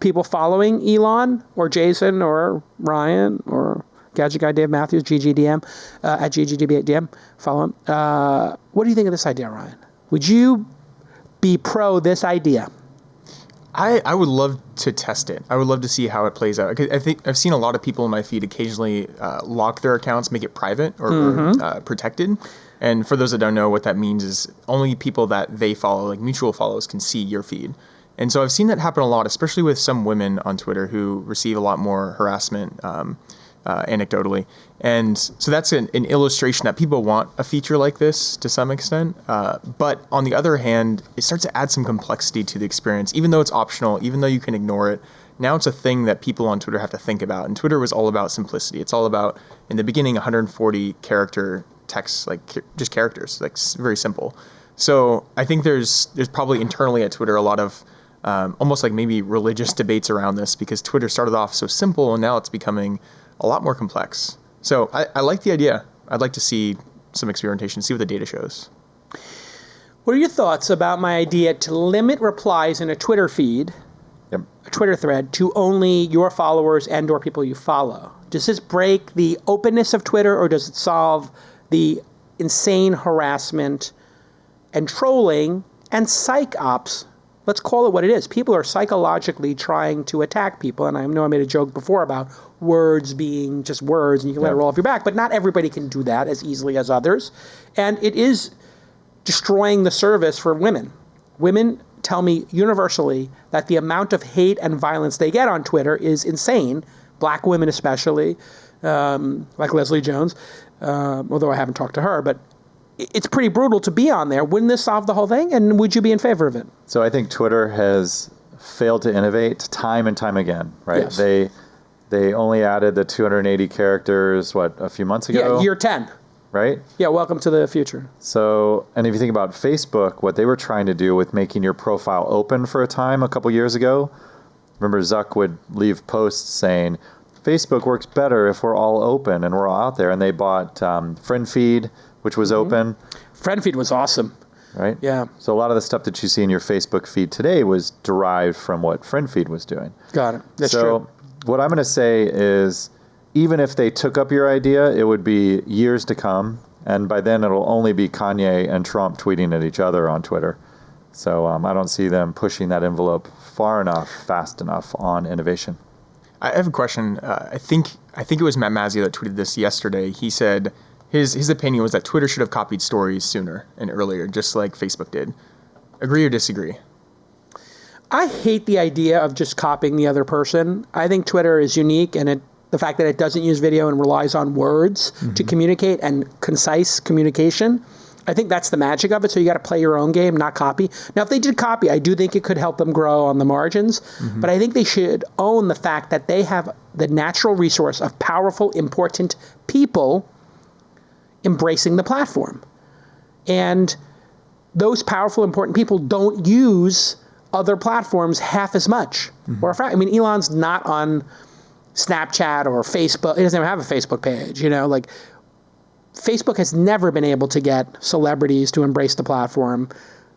people following Elon or Jason or Ryan or Gadget Guy Dave Matthews, GGDM, at GGDM. Follow him. What do you think of this idea, Ryan? Would you be pro this idea?
I would love to test it. I would love to see how it plays out. I think I've seen a lot of people in my feed occasionally lock their accounts, make it private or protected. And for those that don't know, what that means is only people that they follow, like mutual follows, can see your feed. And so I've seen that happen a lot, especially with some women on Twitter who receive a lot more harassment anecdotally. And so that's an illustration that people want a feature like this to some extent. But on the other hand, it starts to add some complexity to the experience, even though it's optional, even though you can ignore it. Now it's a thing that people on Twitter have to think about. And Twitter was all about simplicity. It's all about, in the beginning, 140 character text, like just characters, like very simple. So I think there's probably internally at Twitter a lot of almost like maybe religious debates around this, because Twitter started off so simple and now it's becoming a lot more complex. So I like the idea. I'd like to see some experimentation, see what the data shows.
What are your thoughts about my idea to limit replies in a Twitter feed, a Twitter thread, to only your followers and or people you follow? Does this break the openness of Twitter, or does it solve the insane harassment and trolling and psych ops? Let's call it what it is. People are psychologically trying to attack people. And I know I made a joke before about words being just words and you can let it roll off your back, but not everybody can do that as easily as others. And it is destroying the service for women. Women tell me universally that the amount of hate and violence they get on Twitter is insane. Black women especially, like Leslie Jones, although I haven't talked to her, but it's pretty brutal to be on there. Wouldn't this solve the whole thing? And would you be in favor of it?
So I think Twitter has failed to innovate time and time again, right?
Yes.
They only added the 280 characters, a few months ago?
Yeah, year 10.
Right?
Yeah, welcome to the future.
So, and if you think about Facebook, what they were trying to do with making your profile open for a time a couple years ago, remember Zuck would leave posts saying, Facebook works better if we're all open and we're all out there. And they bought FriendFeed, which was open.
FriendFeed was awesome.
Right?
Yeah.
So a lot of the stuff that you see in your Facebook feed today was derived from what FriendFeed was doing.
Got it. That's true.
What I'm going to say is, even if they took up your idea, it would be years to come. And by then, it'll only be Kanye and Trump tweeting at each other on Twitter. So I don't see them pushing that envelope far enough, fast enough on innovation.
I have a question. I think it was Matt Mazzio that tweeted this yesterday. He said his opinion was that Twitter should have copied stories sooner and earlier, just like Facebook did. Agree or disagree?
I hate the idea of just copying the other person. I think Twitter is unique, and the fact that it doesn't use video and relies on words to communicate and concise communication. I think that's the magic of it. So you got to play your own game, not copy. Now, if they did copy, I do think it could help them grow on the margins. But I think they should own the fact that they have the natural resource of powerful, important people embracing the platform. And those powerful, important people don't use other platforms half as much. I mean, Elon's not on Snapchat or Facebook. He doesn't even have a Facebook page, like Facebook has never been able to get celebrities to embrace the platform.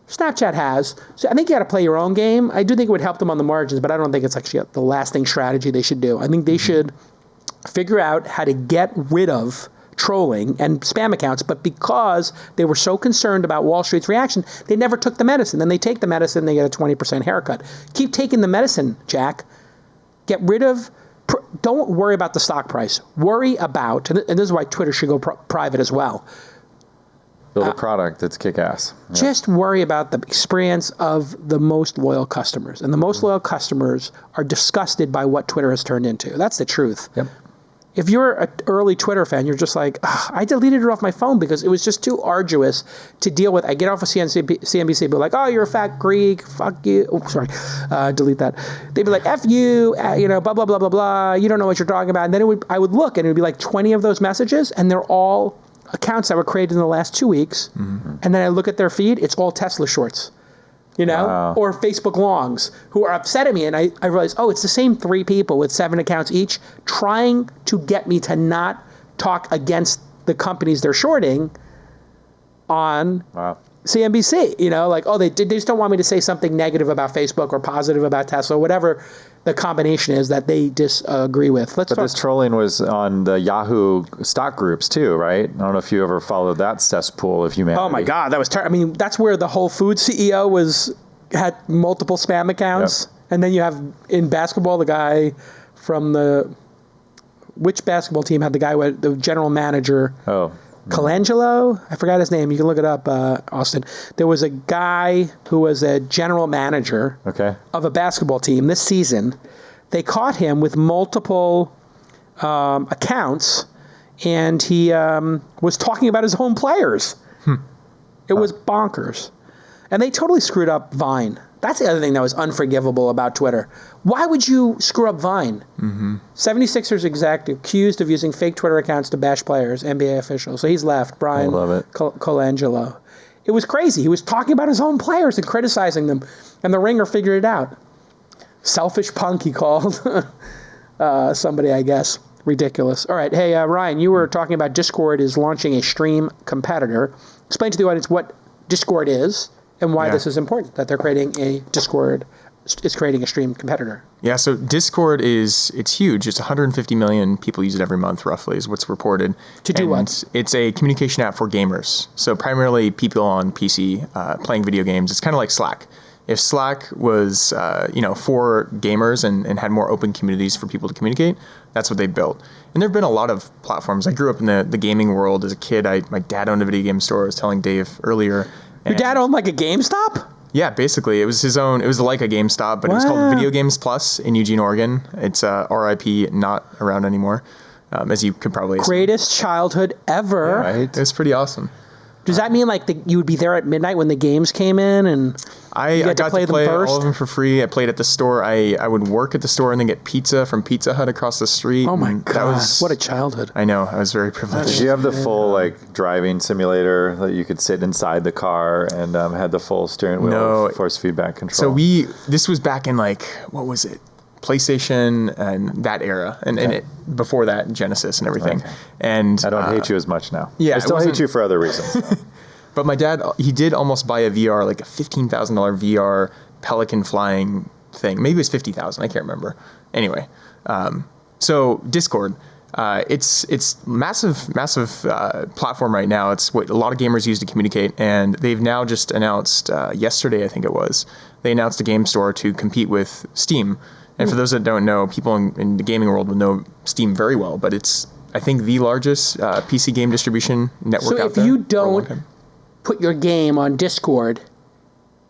Snapchat has. So I think you got to play your own game. I do think it would help them on the margins, but I don't think it's actually the lasting strategy they should do. I think they should figure out how to get rid of trolling and spam accounts, but because they were so concerned about Wall Street's reaction, they never took the medicine. Then they take the medicine, they get a 20% haircut. Keep taking the medicine, Jack. Get rid of... Don't worry about the stock price. Worry about, and this is why Twitter should go private as well.
Build a product that's kick-ass. Yeah.
Just worry about the experience of the most loyal customers. And the most loyal customers are disgusted by what Twitter has turned into. That's the truth.
Yep.
If you're an early Twitter fan, you're just like, I deleted it off my phone because it was just too arduous to deal with. I get off of CNBC, people are like, oh, you're a fat Greek, fuck you. Oh, sorry, delete that. They'd be like, F you, blah, blah, blah, blah, blah. You don't know what you're talking about. And then I would look, and it would be like 20 of those messages, and they're all accounts that were created in the last 2 weeks. And then I look at their feed, it's all Tesla shorts.
Wow.
Or Facebook longs who are upset at me. And I realize, it's the same 3 people with 7 accounts each trying to get me to not talk against the companies they're shorting on CNBC. They just don't want me to say something negative about Facebook or positive about Tesla, whatever the combination is that they disagree with.
But this trolling was on the Yahoo stock groups too, right? I don't know if you ever followed that cesspool of humanity.
Oh my God, that was terrible. I mean, that's where the Whole Foods CEO had multiple spam accounts. Yep. And then you have in basketball the guy from which basketball team had the guy with the general manager? Colangelo? I forgot his name. You can look it up, Austin. There was a guy who was a general manager of a basketball team this season. They caught him with multiple accounts, and he was talking about his own players. It was bonkers. And they totally screwed up Vine. That's the other thing that was unforgivable about Twitter. Why would you screw up Vine? 76ers exec accused of using fake Twitter accounts to bash players, NBA officials. So he's left, Brian Colangelo. It was crazy. He was talking about his own players and criticizing them, and the Ringer figured it out. Selfish punk, he called somebody, I guess. Ridiculous. All right. Hey, Ryan, you were talking about Discord is launching a stream competitor. Explain to the audience what Discord is and why this is important, that they're creating a stream competitor.
Yeah, so Discord it's huge. It's 150 million people use it every month, roughly, is what's reported.
To do what?
It's a communication app for gamers. So primarily people on PC playing video games. It's kind of like Slack. If Slack was, for gamers and had more open communities for people to communicate, that's what they built. And there have been a lot of platforms. I grew up in the gaming world as a kid. My dad owned a video game store. I was telling Dave earlier.
Your dad owned like a GameStop?
Yeah, basically. It was his own. It was like a GameStop, but it was called Video Games Plus in Eugene, Oregon. It's RIP, not around anymore, as you could probably assume.
Greatest childhood ever.
Yeah, right?
It's pretty awesome.
Does that mean like you would be there at midnight when the games came in and
I got to play all of them for free. I played at the store. I would work at the store and then get pizza from Pizza Hut across the street.
Oh my God, what a childhood.
I know. I was very privileged.
Did you have the full driving simulator that you could sit inside the car and had the full steering wheel force feedback control?
So this was back in what was it? PlayStation and that era, and before that, Genesis and everything. Okay. And
I don't hate you as much now.
Yeah,
I still hate you for other reasons.
But my dad, he did almost buy a VR, like a $15,000 VR Pelican flying thing. Maybe it was $50,000. I can't remember. Anyway, so Discord. It's massive platform right now. It's what a lot of gamers use to communicate, and they've now just announced yesterday, I think it was, they announced a game store to compete with Steam. And for those that don't know, people in the gaming world will know Steam very well, but it's, I think, the largest PC game distribution network out there.
So if you don't put your game on Discord,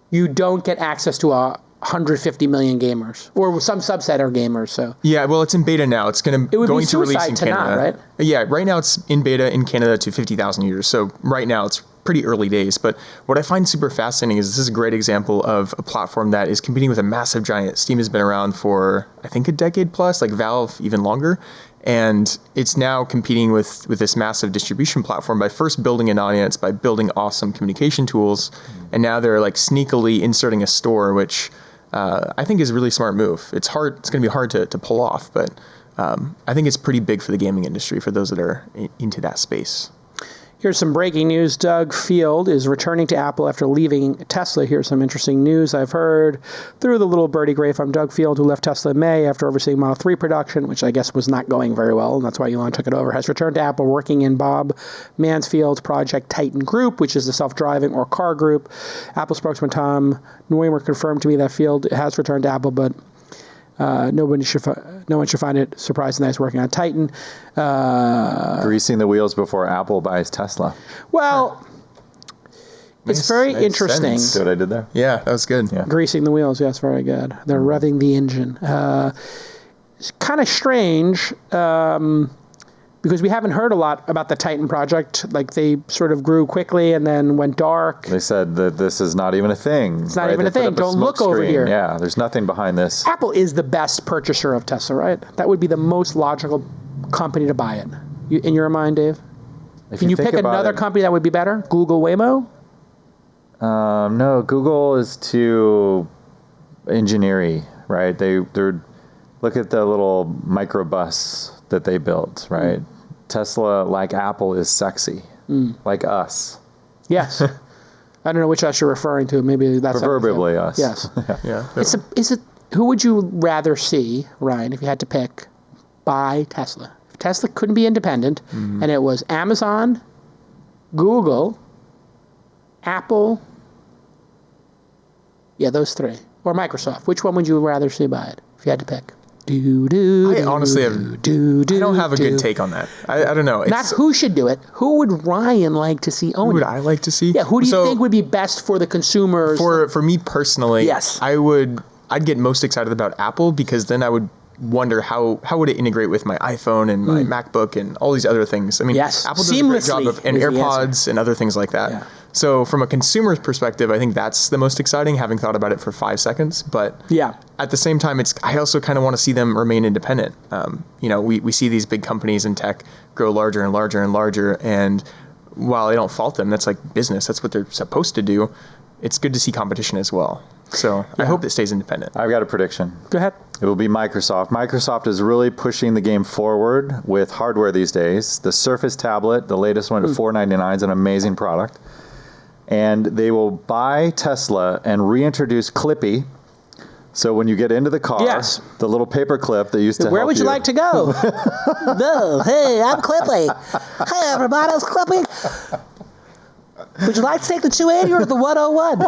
you don't get access to 150 million gamers, or some subset of gamers. So
yeah, well, it's in beta now. It's going to release in Canada,
not, right?
Yeah, right now it's in beta in Canada to 50,000 users. So right now it's pretty early days. But what I find super fascinating is this is a great example of a platform that is competing with a massive giant. Steam has been around for, I think, a decade plus, like Valve even longer. And it's now competing with this massive distribution platform by first building an audience, by building awesome communication tools. And now they're like sneakily inserting a store, which I think is a really smart move. It's hard. It's going to be hard to pull off, but I think it's pretty big for the gaming industry for those that are into that space.
Here's some breaking news. Doug Field is returning to Apple after leaving Tesla. Here's some interesting news I've heard through the little birdie grave. I'm Doug Field, who left Tesla in May after overseeing Model 3 production, which I guess was not going very well, and that's why Elon took it over. Has returned to Apple, working in Bob Mansfield's Project Titan Group, which is the self-driving or car group. Apple spokesman Tom Neumer confirmed to me that Field has returned to Apple, but no one should find it surprising that he's working on Titan.
Greasing the wheels before Apple buys Tesla.
Well, it's very interesting.
See what I did there?
Yeah, that was good.
Yeah.
Greasing the wheels, yes, very good. They're revving the engine. It's kind of strange because we haven't heard a lot about the Titan project. Like, they sort of grew quickly and then went dark.
They said that this is not even a thing.
It's not even a thing. Don't look over here.
Yeah, there's nothing behind this.
Apple is the best purchaser of Tesla, right? That would be the most logical company to buy it. In your mind, Dave? Can you pick another company that would be better? Google, Waymo?
No, Google is too engineering, right? They're look at the little microbus that they built, right? Tesla, like Apple, is sexy, like us.
Yes. I don't know which us you're referring to. Maybe that's
Proverbially us.
Yes.
Yeah.
Is it? Who would you rather see, Ryan, if you had to pick, buy Tesla? If Tesla couldn't be independent, and it was Amazon, Google, Apple, those three, or Microsoft, which one would you rather see buy it if you had to pick?
I honestly don't have a good take on that. I don't know.
Not who should do it. Who would Ryan like to see own it?
Who would I like to see?
Yeah, who do you think would be best for the consumers?
For me personally,
yes.
I'd get most excited about Apple, because then I would wonder how would it integrate with my iPhone and my MacBook and all these other things. I mean,
yes.
Apple does a great job and AirPods and other things like that. Yeah. So from a consumer's perspective, I think that's the most exciting, having thought about it for 5 seconds. But at the same time, I also kind of want to see them remain independent. We see these big companies in tech grow larger and larger and larger. And while I don't fault them, that's like business. That's what they're supposed to do. It's good to see competition as well. So I hope it stays independent.
I've got a prediction.
Go ahead.
It will be Microsoft. Microsoft is really pushing the game forward with hardware these days. The Surface tablet, the latest one at $499, is an amazing product. And they will buy Tesla and reintroduce Clippy. So when you get into the car, the little paper clip that used to
Where would you like to go? No, hey, I'm Clippy. Hey, everybody, it's Clippy. Would you like to take the 280 or the 101?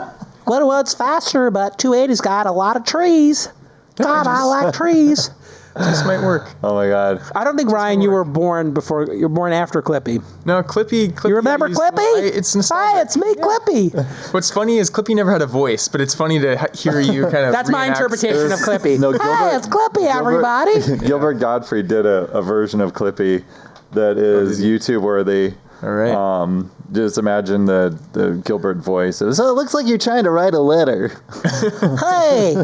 101's faster, but 280's got a lot of trees. God, I like trees.
This might work.
Oh my God!
I don't think, Ryan, you were born after Clippy.
No, Clippy.
You remember Clippy?
It's nostalgic.
Hi, it's me, Clippy.
What's funny is Clippy never had a voice, but it's funny to hear you kind of.
That's my interpretation of Clippy.
No,
hi, it's Clippy, everybody.
Gilbert Gottfried did a version of Clippy that is YouTube worthy.
All right.
Just imagine the Gilbert voice. So it looks like you're trying to write a letter.
Hey,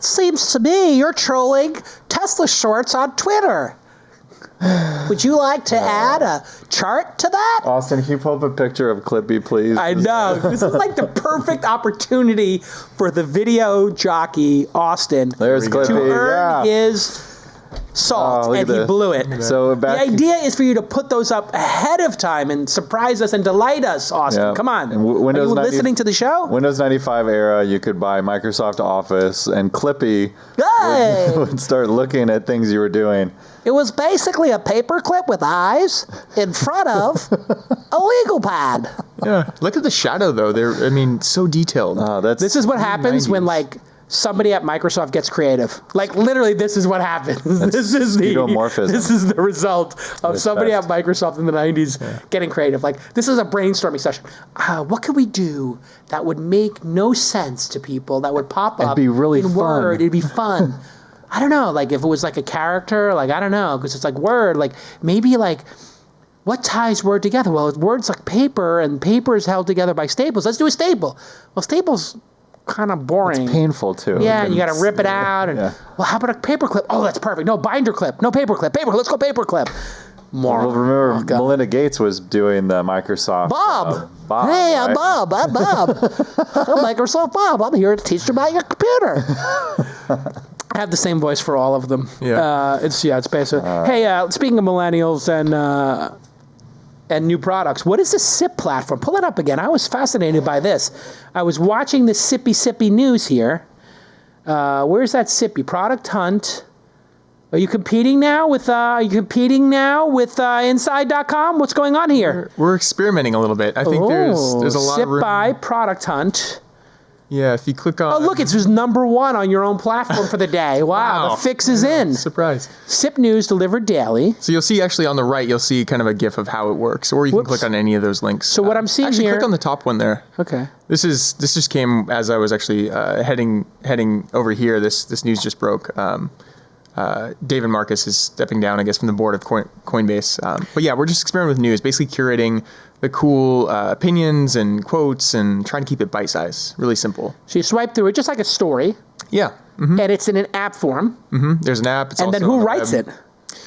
seems to me you're trolling Tesla shorts on Twitter. Would you like to add a chart to that?
Austin, can you pull up a picture of Clippy, please?
I know. This is like the perfect opportunity for the video jockey, Austin,
There's Clippy,
to earn his salt, and he blew it.
So
the idea is for you to put those up ahead of time and surprise us and delight us, Austin.
Yeah.
Come on.
And
Are you listening to the show?
Windows 95 era, you could buy Microsoft Office, and Clippy would start looking at things you were doing.
It was basically a paperclip with eyes in front of a legal pad.
Yeah. Look at the shadow, though. They're, so detailed.
This is what happens when, somebody at Microsoft gets creative. Literally, this is what happens. This is the result of somebody at Microsoft in the 90s getting creative. This is a brainstorming session. What could we do that would make no sense to people, that would pop up
It'd be really
in
fun.
Word? It'd be fun. I don't know, if it was a character, I don't know, because it's Word, maybe what ties Word together? Well, Word's like paper, and paper is held together by staples. Let's do a staple. Well, staples kind of boring.
It's painful too.
Yeah, and you got to rip it out. And
Yeah.
well, how about a paper clip? Oh, that's perfect. No binder clip. No paper clip. Paper clip. Let's go paper clip. More.
Well, remember Melinda Gates was doing the Microsoft.
Bob.
Bob.
Hey, I'm
right?
Bob. I'm Bob. I'm Microsoft Bob. I'm here to teach you about your computer. I have the same voice for all of them.
Yeah.
It's basically. Hey, speaking of millennials and new products, what is the SIP platform? Pull it up again. I was fascinated by this. I was watching the Sippy News here. Where's that Sippy? Product Hunt. Are you competing now with Inside.com? What's going on here?
We're experimenting a little bit. I think there's a lot
Sip
of room.
by Product Hunt.
Yeah, if you click on.
Oh, look, it's just #1 on your own platform for the day. Wow,
Wow.
the fix is in.
Surprise.
SIP News delivered daily.
So you'll see actually on the right, you'll see kind of a GIF of how it works, or you can
Whoops.
click on any of those links.
So what I'm seeing
actually,
here-
click on the top one there.
Okay.
This just came as I was actually heading over here. This news just broke. David Marcus is stepping down, I guess, from the board of Coinbase. But yeah, we're just experimenting with news, basically curating the cool opinions and quotes and trying to keep it bite size, really simple.
So you swipe through it just like a story,
Yeah.
and it's in an app form.
There's an app. It's
And then
also on
who
the
writes
web.
it?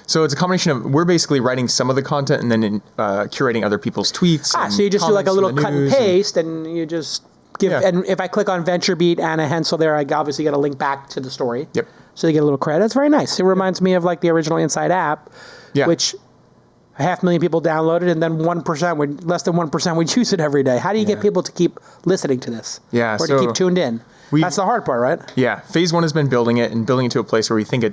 So it's a combination of, we're basically writing some of the content and then curating other people's tweets. and
So you just do like a
comments
little
from the
cut and
news
paste, and you just give.
Yeah.
And if I click on VentureBeat, Anna Hensel there, I obviously get a link back to the story.
Yep.
So they get a little credit. It's very nice. It reminds me of like the original Inside app,
Yeah.
which 500,000 people downloaded, and then less than 1% would use it every day. How do you get people to keep listening to this?
Yeah,
Or to
so
keep tuned in? That's the hard part, right?
Yeah, phase 1 has been building it to a place where we think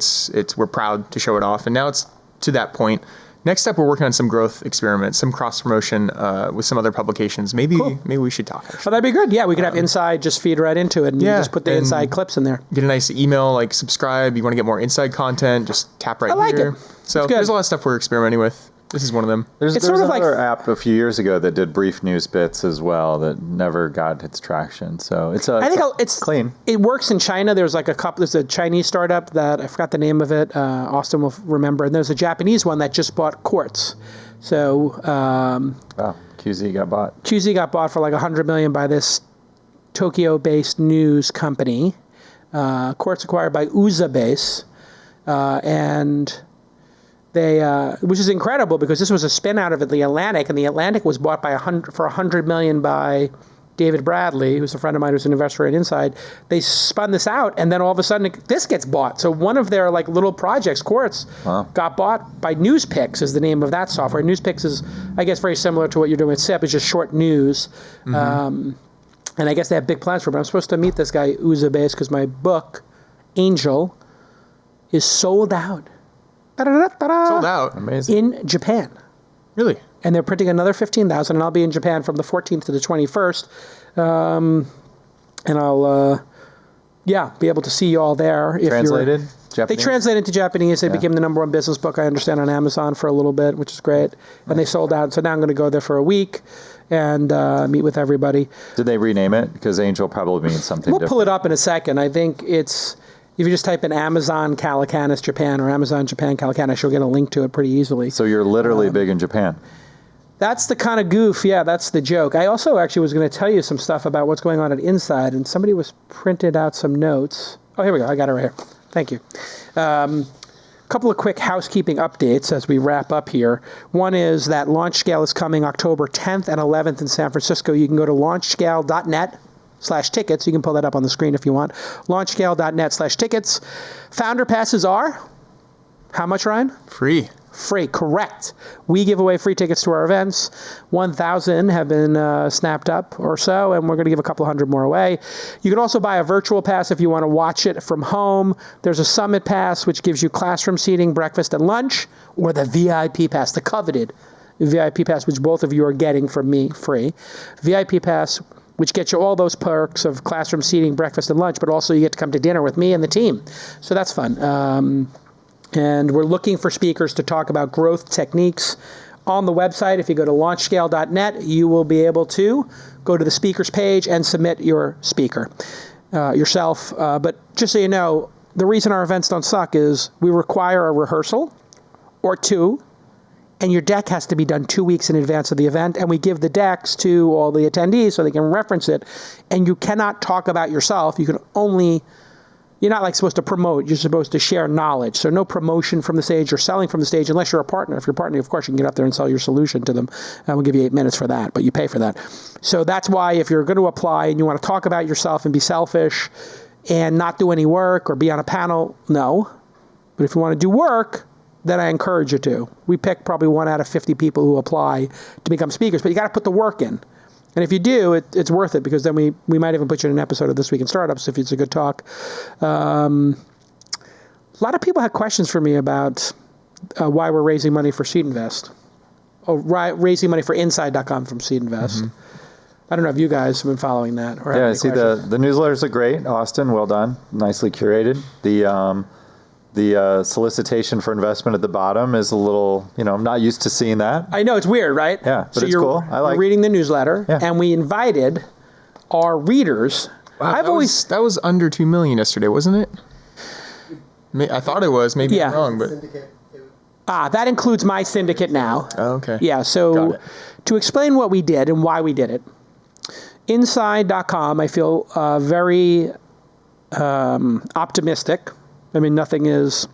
we're proud to show it off, and now it's to that point. Next step, we're working on some growth experiments, some cross promotion with some other publications. Maybe we should talk. Actually.
Oh, that'd be good. Yeah, we could have Inside just feed right into it, and you
Yeah,
just put the
and-
Inside clips in there.
Get a nice email, like subscribe. You want to get more Inside content, just tap right
I like
here.
it.
So
It's good.
there's a lot of stuff we're experimenting with. This is one of them.
There's
It's sort of like-
another app a few years ago that did brief news bits as well that never got its traction. So
I think it's
clean.
It works in China. There's like there's a Chinese startup that I forgot the name of it. Austin will remember. And there's a Japanese one that just bought Quartz. So
Wow, QZ got bought.
QZ got bought for like $100 million by this Tokyo-based news company. Quartz acquired by Uzabase, and they, which is incredible because this was a spin out of The Atlantic, and The Atlantic was bought for $100 million by David Bradley, who's a friend of mine who's an investor at Inside. They spun this out, and then all of a sudden this gets bought. So one of their like little projects, Quartz, got bought by NewsPicks, is the name of that software. NewsPicks is, I guess, very similar to what you're doing with SIP. It's just short news. And I guess they have big plans for it. But I'm supposed to meet this guy, Uzabase, because my book, Angel, is sold out. Da-da-da-da-da.
Sold out.
Amazing.
In Japan.
Really?
And they're printing another 15,000, and I'll be in Japan from the 14th to the 21st. And I'll, be able to see you all there. If
Translated?
They
Japanese?
translated into Japanese. They became the #1 business book, I understand, on Amazon for a little bit, which is great. And they sold out. So now I'm going to go there for a week and meet with everybody.
Did they rename it? Because Angel probably means something
We'll
different.
pull it up in a second. I think it's, if you just type in Amazon Calacanis Japan or Amazon Japan Calacanis, you'll get a link to it pretty easily.
So you're literally big in Japan.
That's the kind of goof. Yeah, that's the joke. I also actually was going to tell you some stuff about what's going on at Inside, and somebody was printed out some notes. Oh, here we go. I got it right here. Thank you. Couple of quick housekeeping updates as we wrap up here. One is that LaunchScale is coming October 10th and 11th in San Francisco. You can go to launchscale.net/tickets. You can pull that up on the screen if you want. Launchscale.net/tickets. Founder passes are how much, Ryan?
Free.
Free, correct. We give away free tickets to our events. 1,000 have been snapped up or so, and we're going to give a couple hundred more away. You can also buy a virtual pass if you want to watch it from home. There's a summit pass, which gives you classroom seating, breakfast, and lunch, or the VIP pass, the coveted VIP pass, which both of you are getting from me free. VIP pass, which gets you all those perks of classroom seating, breakfast, and lunch, but also you get to come to dinner with me and the team. So that's fun. And we're looking for speakers to talk about growth techniques. On the website, if you go to launchscale.net, you will be able to go to the speakers page and submit your speaker yourself. But just so you know, the reason our events don't suck is we require a rehearsal or two and your deck has to be done 2 weeks in advance of the event, and we give the decks to all the attendees so they can reference it, and you cannot talk about yourself. You can only, you're not like supposed to promote, you're supposed to share knowledge. So no promotion from the stage or selling from the stage unless you're a partner. If you're a partner, of course, you can get up there and sell your solution to them. And we'll give you 8 minutes for that, but you pay for that. So that's why if you're going to apply and you want to talk about yourself and be selfish and not do any work or be on a panel, no. But if you want to do work, then I encourage you to. We pick probably 1 out of 50 people who apply to become speakers, but you got to put the work in. And if you do, it's worth it, because then we might even put you in an episode of This Week in Startups if it's a good talk. A lot of people had questions for me about why we're raising money for Seed Invest. Raising money for Inside.com from Seed Invest. I don't know if you guys have been following that. Or
Yeah, I see the newsletters are great. Austin, well done. Nicely curated. The solicitation for investment at the bottom is a little, I'm not used to seeing that.
I know, it's weird, right?
Yeah, but it's cool. I like
reading the newsletter, and we invited our readers.
Wow, that was under 2 million yesterday, wasn't it? I thought it was. Maybe I'm wrong, but
that includes my syndicate now.
Oh, okay.
Yeah, so to explain what we did and why we did it, Inside.com, I feel very optimistic. I mean, nothing is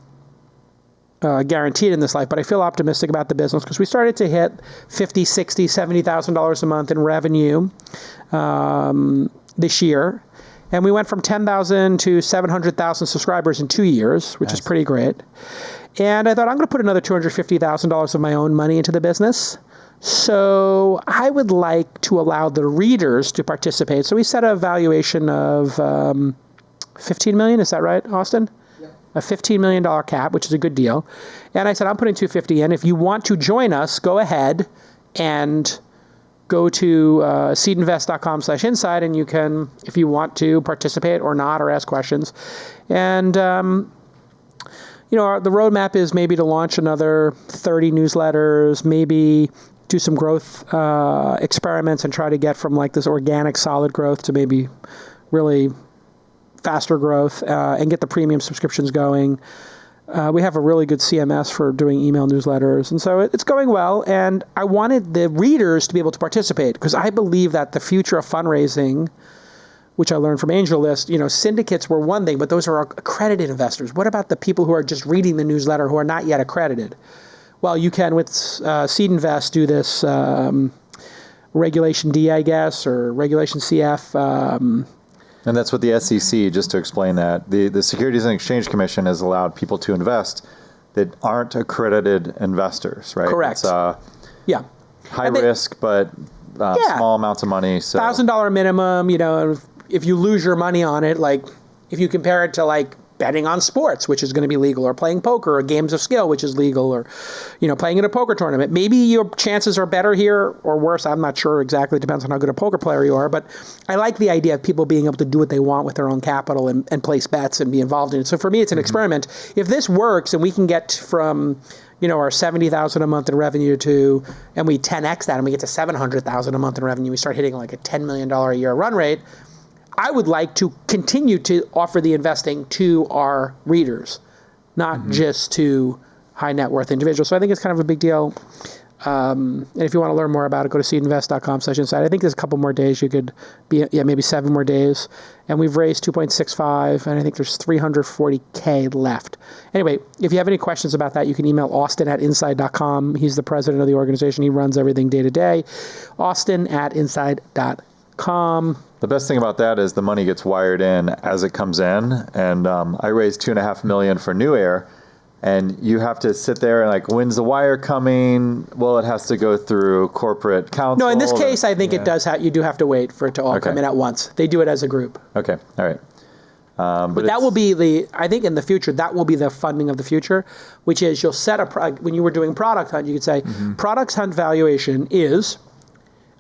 guaranteed in this life, but I feel optimistic about the business because we started to hit $50,000, $60,000, $70,000 a month in revenue this year. And we went from 10,000 to 700,000 subscribers in 2 years, which is pretty great. And I thought, I'm going to put another $250,000 of my own money into the business. So I would like to allow the readers to participate. So we set a valuation of 15 million. Is that right, Austin? A $15 million cap, which is a good deal. And I said, I'm putting 250 in. If you want to join us, go ahead and go to seedinvest.com/inside, and you can, if you want to participate or not, or ask questions. And, the roadmap is maybe to launch another 30 newsletters, maybe do some growth experiments and try to get from like this organic solid growth to maybe really faster growth, and get the premium subscriptions going. We have a really good CMS for doing email newsletters. And so it's going well. And I wanted the readers to be able to participate because I believe that the future of fundraising, which I learned from AngelList, syndicates were one thing, but those are accredited investors. What about the people who are just reading the newsletter who are not yet accredited? Well, you can with Seed Invest do this Regulation D, I guess, or Regulation CF.
And that's what the SEC, just to explain that, the Securities and Exchange Commission has allowed people to invest that aren't accredited investors, right?
Correct.
It's high risk, but small amounts of money. So
$1,000 minimum, if you lose your money on it, like if you compare it to like betting on sports, which is going to be legal, or playing poker or games of skill, which is legal, or, playing in a poker tournament. Maybe your chances are better here or worse. I'm not sure exactly. It depends on how good a poker player you are. But I like the idea of people being able to do what they want with their own capital and place bets and be involved in it. So for me, it's an experiment. If this works and we can get from, our $70,000 a month in revenue and we 10x that and we get to $700,000 a month in revenue, we start hitting like a $10 million a year run rate, I would like to continue to offer the investing to our readers, not just to high net worth individuals. So I think it's kind of a big deal. And if you want to learn more about it, go to seedinvest.com/inside. I think there's a couple more days you could be, maybe 7 more days. And we've raised 2.65, and I think there's 340K left. Anyway, if you have any questions about that, you can email Austin@inside.com. He's the president of the organization. He runs everything day to day. Austin@inside.com.
The best thing about that is the money gets wired in as it comes in. And I raised $2.5 million for New Air. And you have to sit there and like, when's the wire coming? Well, it has to go through corporate counsel.
No, in this case, I think it does. You do have to wait for it to all come in at once. They do it as a group.
Okay, all right.
But that will be I think in the future, that will be the funding of the future, which is you'll set when you were doing Product Hunt, you could say, Product Hunt valuation is,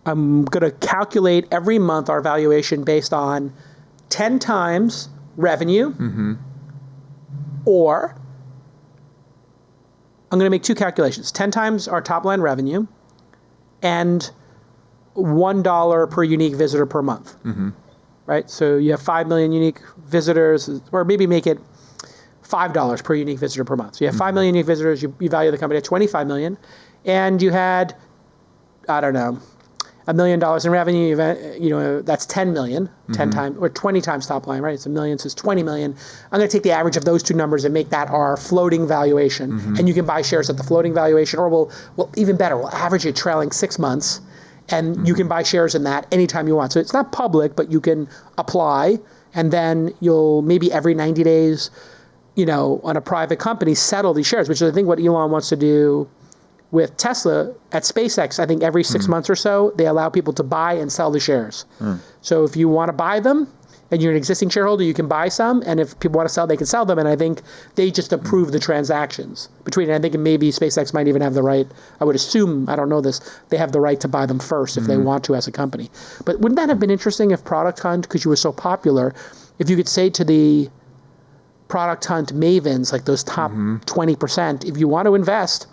I'm going to calculate every month our valuation based on 10 times revenue, or I'm going to make 2 calculations, 10 times our top line revenue and $1 per unique visitor per month, right? So you have 5 million unique visitors, or maybe make it $5 per unique visitor per month. So you have 5 million unique visitors, you value the company at $25 million. and you had, I don't know, $1 million in revenue, that's 10 million, 10 times, or 20 times top line, right? It's $1 million, so it's 20 million. I'm going to take the average of those two numbers and make that our floating valuation. And you can buy shares at the floating valuation, or we'll even better, we'll average it trailing 6 months, and you can buy shares in that anytime you want. So it's not public, but you can apply, and then you'll maybe every 90 days, on a private company, settle these shares, which is, I think, what Elon wants to do with Tesla. At SpaceX, I think every 6 months or so, they allow people to buy and sell the shares. So if you want to buy them and you're an existing shareholder, you can buy some. And if people want to sell, they can sell them. And I think they just approve the transactions between it. I think maybe SpaceX might even have the right, I would assume, I don't know this, they have the right to buy them first if they want to as a company. But wouldn't that have been interesting if Product Hunt, because you were so popular, if you could say to the Product Hunt mavens, like those top 20%, if you want to invest,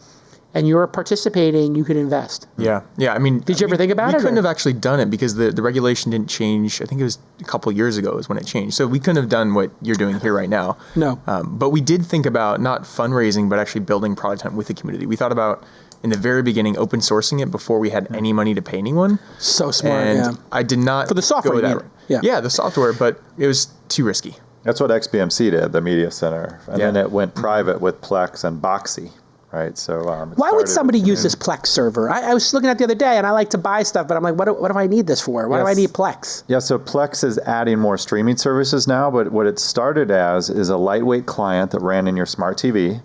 and you're participating, you can invest.
Yeah. I mean,
did you ever think about it?
We couldn't have actually done it because the regulation didn't change. I think it was a couple of years ago is when it changed. So we couldn't have done what you're doing here right now.
No.
But we did think about not fundraising, but actually building Product Hunt with the community. We thought about, in the very beginning, open sourcing it before we had any money to pay anyone.
So smart,
and I did not
for the software,
go that route. Yeah, the software, but it was too risky.
That's what XBMC did, the media center. And then it went private with Plex and Boxy. Right, so
why would somebody use this Plex server? I was looking at the other day, and I like to buy stuff, but I'm like, what do I need this for? Why do I need Plex?
Yeah, so Plex is adding more streaming services now, but what it started as is a lightweight client that ran in your smart TV,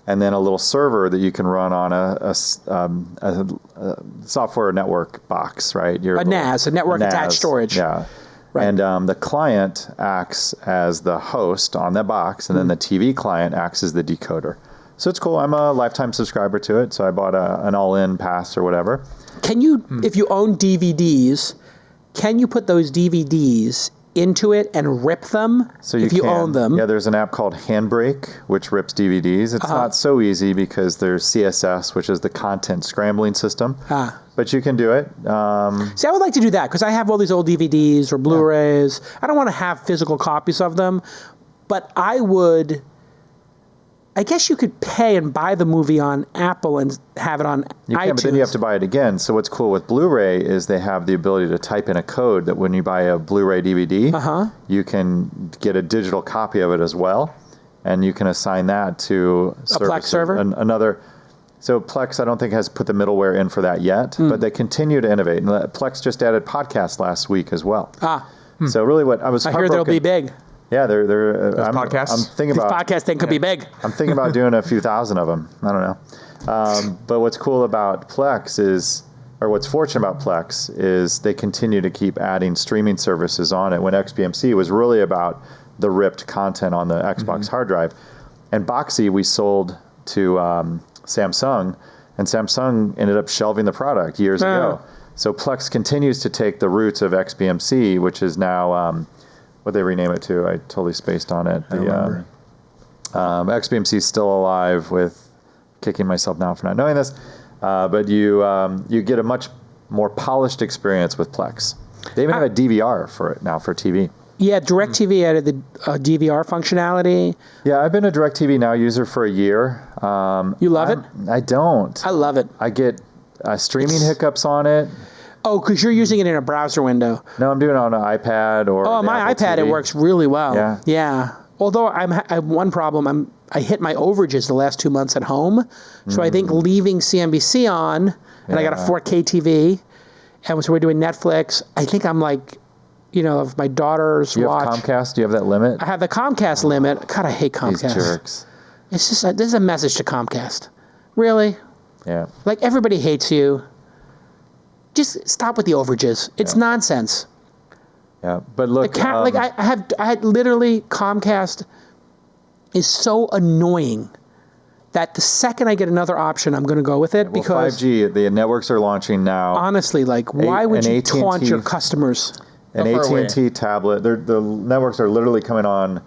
and then a little server that you can run on a software network box, right?
A NAS, a network attached storage.
Yeah. Right. And the client acts as the host on that box, and then the TV client acts as the decoder. So it's cool. I'm a lifetime subscriber to it, so I bought an all-in pass or whatever.
Can you, if you own DVDs, can you put those DVDs into it and rip them if you own them?
Yeah, there's an app called Handbrake, which rips DVDs. It's not so easy because there's CSS, which is the content scrambling system. But you can do it.
See, I would like to do that because I have all these old DVDs or Blu-rays. I don't want to have physical copies of them, but I guess you could pay and buy the movie on Apple and have it on iTunes.
You can, but then you have to buy it again. So what's cool with Blu-ray is they have the ability to type in a code that when you buy a Blu-ray DVD, you can get a digital copy of it as well, and you can assign that to
a Plex server.
So Plex, I don't think has put the middleware in for that yet, but they continue to innovate. And Plex just added podcasts last week as well. So really, what I was
I hear they'll be big.
Yeah, they're
podcasts.
I'm thinking about
this podcast thing could be big.
I'm thinking about doing a few thousand of them. I don't know. But what's cool about Plex what's fortunate about Plex is they continue to keep adding streaming services on it. When XBMC was really about the ripped content on the Xbox hard drive, and Boxy we sold to Samsung, and Samsung ended up shelving the product years ago. So Plex continues to take the roots of XBMC, which is now. What they rename it to? I totally spaced on it. XBMC is still alive. With kicking myself now for not knowing this, but you get a much more polished experience with Plex. They even have a DVR for it now for TV.
Yeah, DirecTV added the DVR functionality.
Yeah, I've been a DirecTV Now user for a year.
You love it?
I don't.
I love it.
I get streaming hiccups on it.
Oh, because you're using it in a browser window.
No, I'm doing it on an iPad or.
Oh, my
Apple
iPad,
TV.
It works really well.
Yeah.
Although I have one problem. I hit my overages the last 2 months at home, so I think leaving CNBC on, and I got a 4K TV, and so we're doing Netflix. I think I'm like, if my daughters
Do you
watch.
have Comcast? Do you have that limit?
I have the Comcast limit. God, I hate Comcast.
These jerks.
It's just this is a message to Comcast. Really?
Yeah.
Like everybody hates you. Just stop with the overages. It's nonsense.
Yeah, but look,
I had literally Comcast is so annoying that the second I get another option, I'm going to go with it because
5G, the networks are launching now.
Honestly, why would you
AT&T,
taunt your customers?
An AT&T tablet, the networks are literally coming on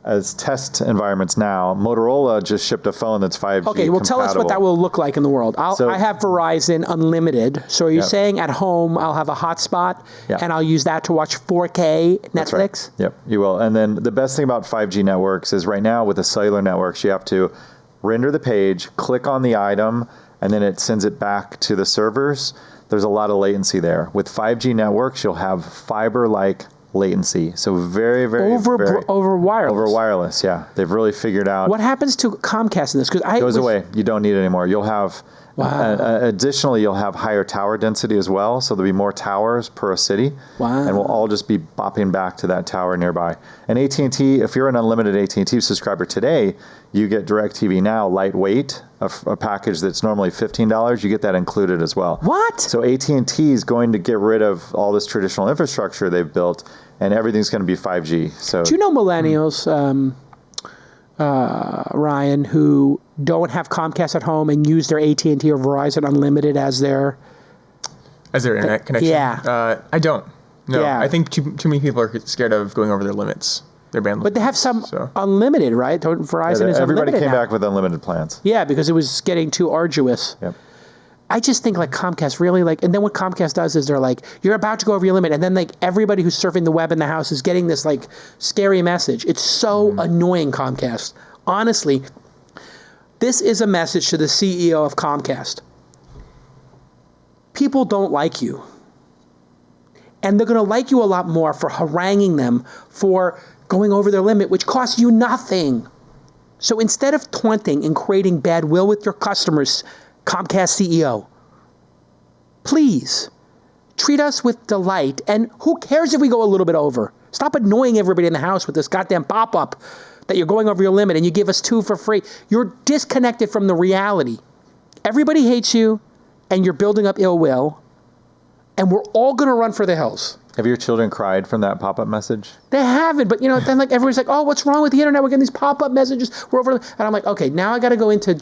as test environments now. Motorola just shipped a phone that's 5G
Okay, well, tell us what that will look like in the world. I have Verizon Unlimited. So are you saying at home I'll have a hotspot and I'll use that to watch 4K Netflix?
That's right. Yep, you will. And then the best thing about 5G networks is right now with the cellular networks, you have to render the page, click on the item, and then it sends it back to the servers, there's a lot of latency there. With 5G networks, you'll have fiber-like latency. So very
over wireless.
Over wireless, yeah. They've really figured out.
What happens to Comcast in this? Because
It goes away. You don't need it anymore. You'll have, additionally, you'll have higher tower density as well. So there'll be more towers per city.
Wow.
And we'll all just be bopping back to that tower nearby. And AT&T, if you're an unlimited AT&T subscriber today, you get DirecTV Now lightweight, a package that's normally $15. You get that included as well.
What?
So AT&T is going to get rid of all this traditional infrastructure they've built, and everything's going to be 5G. So
do you know millennials, Ryan, who don't have Comcast at home and use their AT&T or Verizon Unlimited as their
internet connection?
Yeah.
I don't. No,
Yeah.
I think too many people are scared of going over their limits, their bandwidth.
But they have some
So-
unlimited, right? Verizon is
everybody
unlimited
came
now.
back with unlimited plans.
Yeah, because it was getting too arduous.
Yep.
I just think like Comcast really like, and then what Comcast does is they're like, you're about to go over your limit. And then like everybody who's surfing the web in the house is getting this like scary message. It's so annoying, Comcast. Honestly, this is a message to the CEO of Comcast. People don't like you. And they're going to like you a lot more for haranguing them for going over their limit, which costs you nothing. So instead of taunting and creating bad will with your customers, Comcast CEO, please treat us with delight. And who cares if we go a little bit over? Stop annoying everybody in the house with this goddamn pop-up that you're going over your limit and you give us 2 for free. You're disconnected from the reality. Everybody hates you and you're building up ill will. And we're all going to run for the hills.
Have your children cried from that pop-up message?
They haven't, but then like everyone's like, oh, what's wrong with the internet? We're getting these pop-up messages. We're over, and I'm like, okay, now I got to go into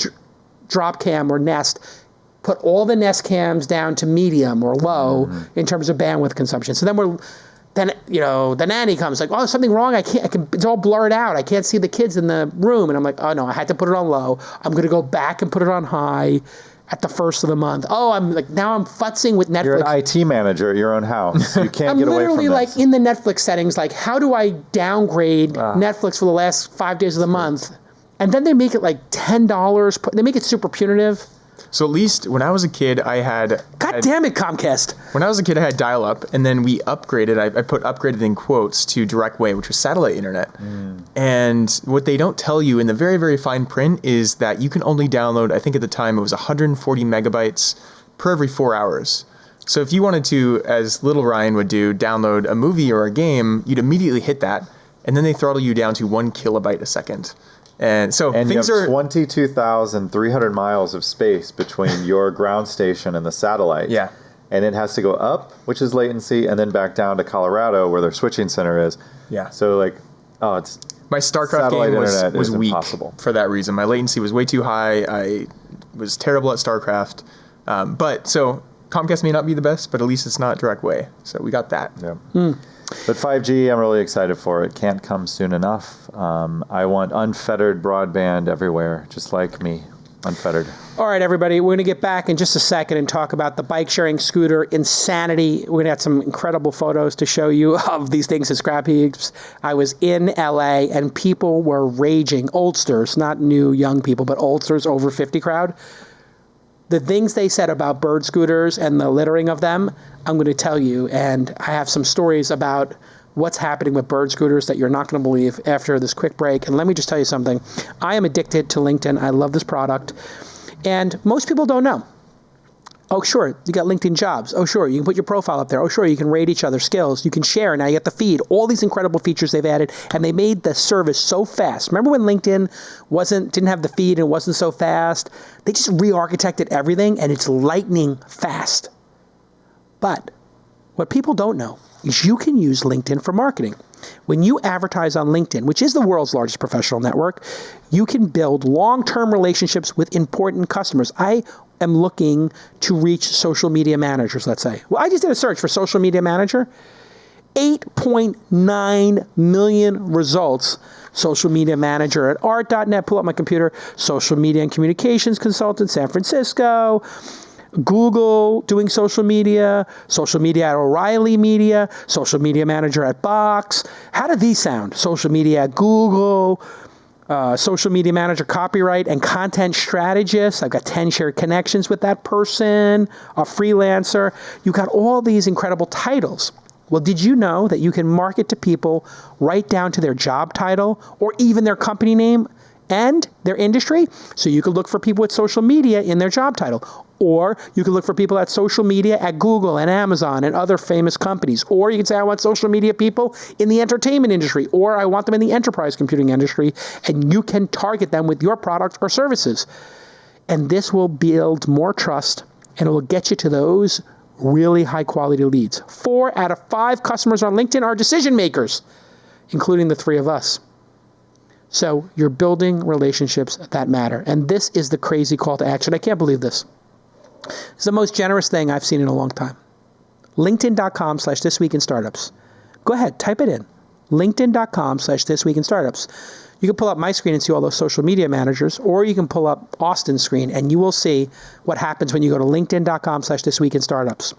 Dropcam or Nest, put all the Nest cams down to medium or low in terms of bandwidth consumption. So then the nanny comes like, oh, something wrong. It's all blurred out. I can't see the kids in the room. And I'm like, oh no, I had to put it on low. I'm going to go back and put it on high at the first of the month. Oh, now I'm futzing with Netflix.
You're an IT manager at your own house. You can't get away from this.
I'm literally like in the Netflix settings, like how do I downgrade Netflix for the last 5 days of the month? And then they make it like $10. They make it super punitive.
So at least when I was a kid, I had...
God damn it, Comcast.
When I was a kid, I had dial-up, and then we upgraded. I put upgraded in quotes to direct wave, which was satellite internet. And what they don't tell you in the very, very fine print is that you can only download, I think at the time it was 140 megabytes per every 4 hours. So if you wanted to, as little Ryan would do, download a movie or a game, you'd immediately hit that, and then they throttle you down to 1 kilobyte a second. And so
and
things
you have
are
22,300 miles of space between your ground station and the satellite.
Yeah.
And it has to go up, which is latency, and then back down to Colorado where their switching center is.
Yeah.
So it's
my StarCraft
satellite
game
internet
was
is
weak
impossible.
for that reason. My latency was way too high. I was terrible at StarCraft. But so Comcast may not be the best, but at least it's not direct way. So we got that.
Yeah. But 5G, I'm really excited for it. Can't come soon enough. I want unfettered broadband everywhere, just like me, unfettered.
All right, everybody, we're going to get back in just a second and talk about the bike sharing scooter insanity. We're going to have some incredible photos to show you of these things at Scrap Heaps. I was in LA and people were raging, oldsters, not new young people, but oldsters over 50 crowd. The things they said about bird scooters and the littering of them, I'm going to tell you. And I have some stories about what's happening with bird scooters that you're not going to believe after this quick break. And let me just tell you something. I am addicted to LinkedIn. I love this product. And most people don't know. Oh, sure, you got LinkedIn Jobs. Oh, sure, you can put your profile up there. Oh, sure, you can rate each other's skills. You can share. Now you get the feed. All these incredible features they've added, and they made the service so fast. Remember when LinkedIn didn't have the feed and it wasn't so fast? They just re-architected everything, and it's lightning fast. But what people don't know is you can use LinkedIn for marketing. When you advertise on LinkedIn, which is the world's largest professional network, you can build long-term relationships with important customers. I am looking to reach social media managers, let's say. Well, I just did a search for social media manager. 8.9 million results. Social media manager at art.net, pull up my computer. Social media and communications consultant, San Francisco. Google doing social media at O'Reilly Media, social media manager at Box. How do these sound? Social media at Google, social media manager, copyright, and content strategist. I've got 10 shared connections with that person, a freelancer. You've got all these incredible titles. Well, did you know that you can market to people right down to their job title or even their company name and their industry? So you could look for people with social media in their job title. Or you could look for people at social media at Google and Amazon and other famous companies. Or you could say, I want social media people in the entertainment industry, or I want them in the enterprise computing industry, and you can target them with your product or services. And this will build more trust, and it will get you to those really high quality leads. 4 out of 5 customers on LinkedIn are decision makers, including the 3 of us. So you're building relationships that matter. And this is the crazy call to action. I can't believe this. It's the most generous thing I've seen in a long time. LinkedIn.com/thisweekinstartups. Go ahead, type it in. LinkedIn.com/thisweekinstartups. You can pull up my screen and see all those social media managers, or you can pull up Austin's screen and you will see what happens when you go to LinkedIn.com/thisweekinstartups.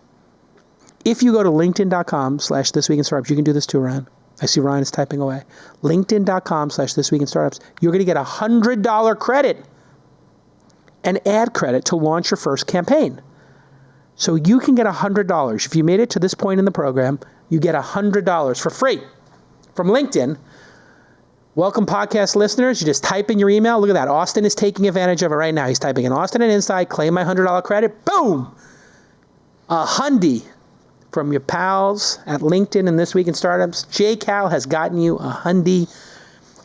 If you go to LinkedIn.com/thisweekinstartups, you can do this too, Ryan. I see Ryan is typing away. LinkedIn.com/thisweekinstartups. You're going to get $100 credit. An ad credit to launch your first campaign. So you can get $100. If you made it to this point in the program, you get $100 for free from LinkedIn. Welcome, podcast listeners. You just type in your email. Look at that. Austin is taking advantage of it right now. He's typing in Austin and Inside, claim my $100 credit. Boom! $100 from your pals at LinkedIn and This Week in Startups. Jay Cal has gotten you $100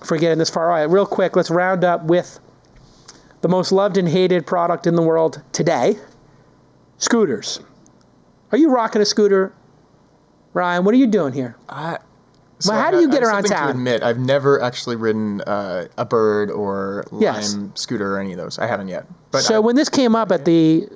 for getting this far. All right, real quick, let's round up with the most loved and hated product in the world today, scooters. Are you rocking a scooter, Ryan? What are you doing here? How do you get around town?
To admit, I've never actually ridden a Bird or Lime scooter or any of those. I haven't yet. But
when this came up at the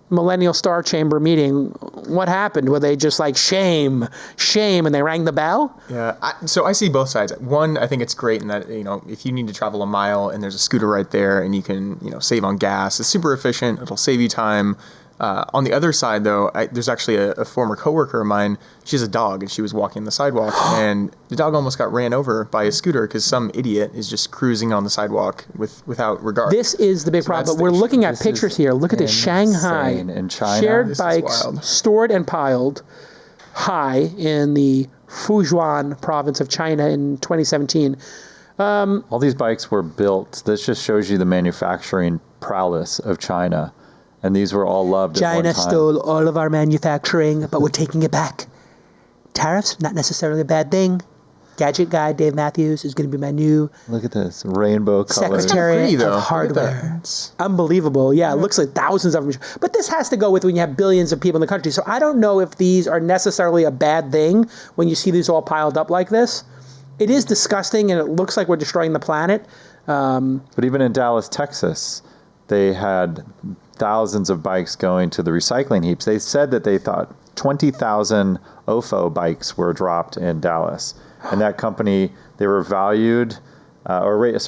Millennial Star Chamber meeting, what happened? Were they just like, shame, and they rang the bell?
Yeah, so I see both sides. One, I think it's great in that, if you need to travel a mile and there's a scooter right there and you can, save on gas, it's super efficient. It'll save you time. On the other side, though, there's actually a former coworker of mine. She has a dog, and she was walking the sidewalk, and the dog almost got ran over by a scooter because some idiot is just cruising on the sidewalk without regard.
This is the big problem. We're looking at pictures here. Look at this Shanghai
in China.
Shared bikes stored and piled high in the Fujian province of China in 2017.
All these bikes were built. This just shows you the manufacturing prowess of China. And these were all loved at one time.
China stole all of our manufacturing, but we're taking it back. Tariffs, not necessarily a bad thing. Gadget guy Dave Matthews is going to be my new
Look at this, rainbow colors.
Secretary of Hardware. Unbelievable. Yeah, it looks like thousands of them. But this has to go with when you have billions of people in the country. So I don't know if these are necessarily a bad thing when you see these all piled up like this. It is disgusting, and it looks like we're destroying the planet.
But even in Dallas, Texas, they had thousands of bikes going to the recycling heaps. They said that they thought 20,000 OFO bikes were dropped in Dallas. And that company, they were valued, they raised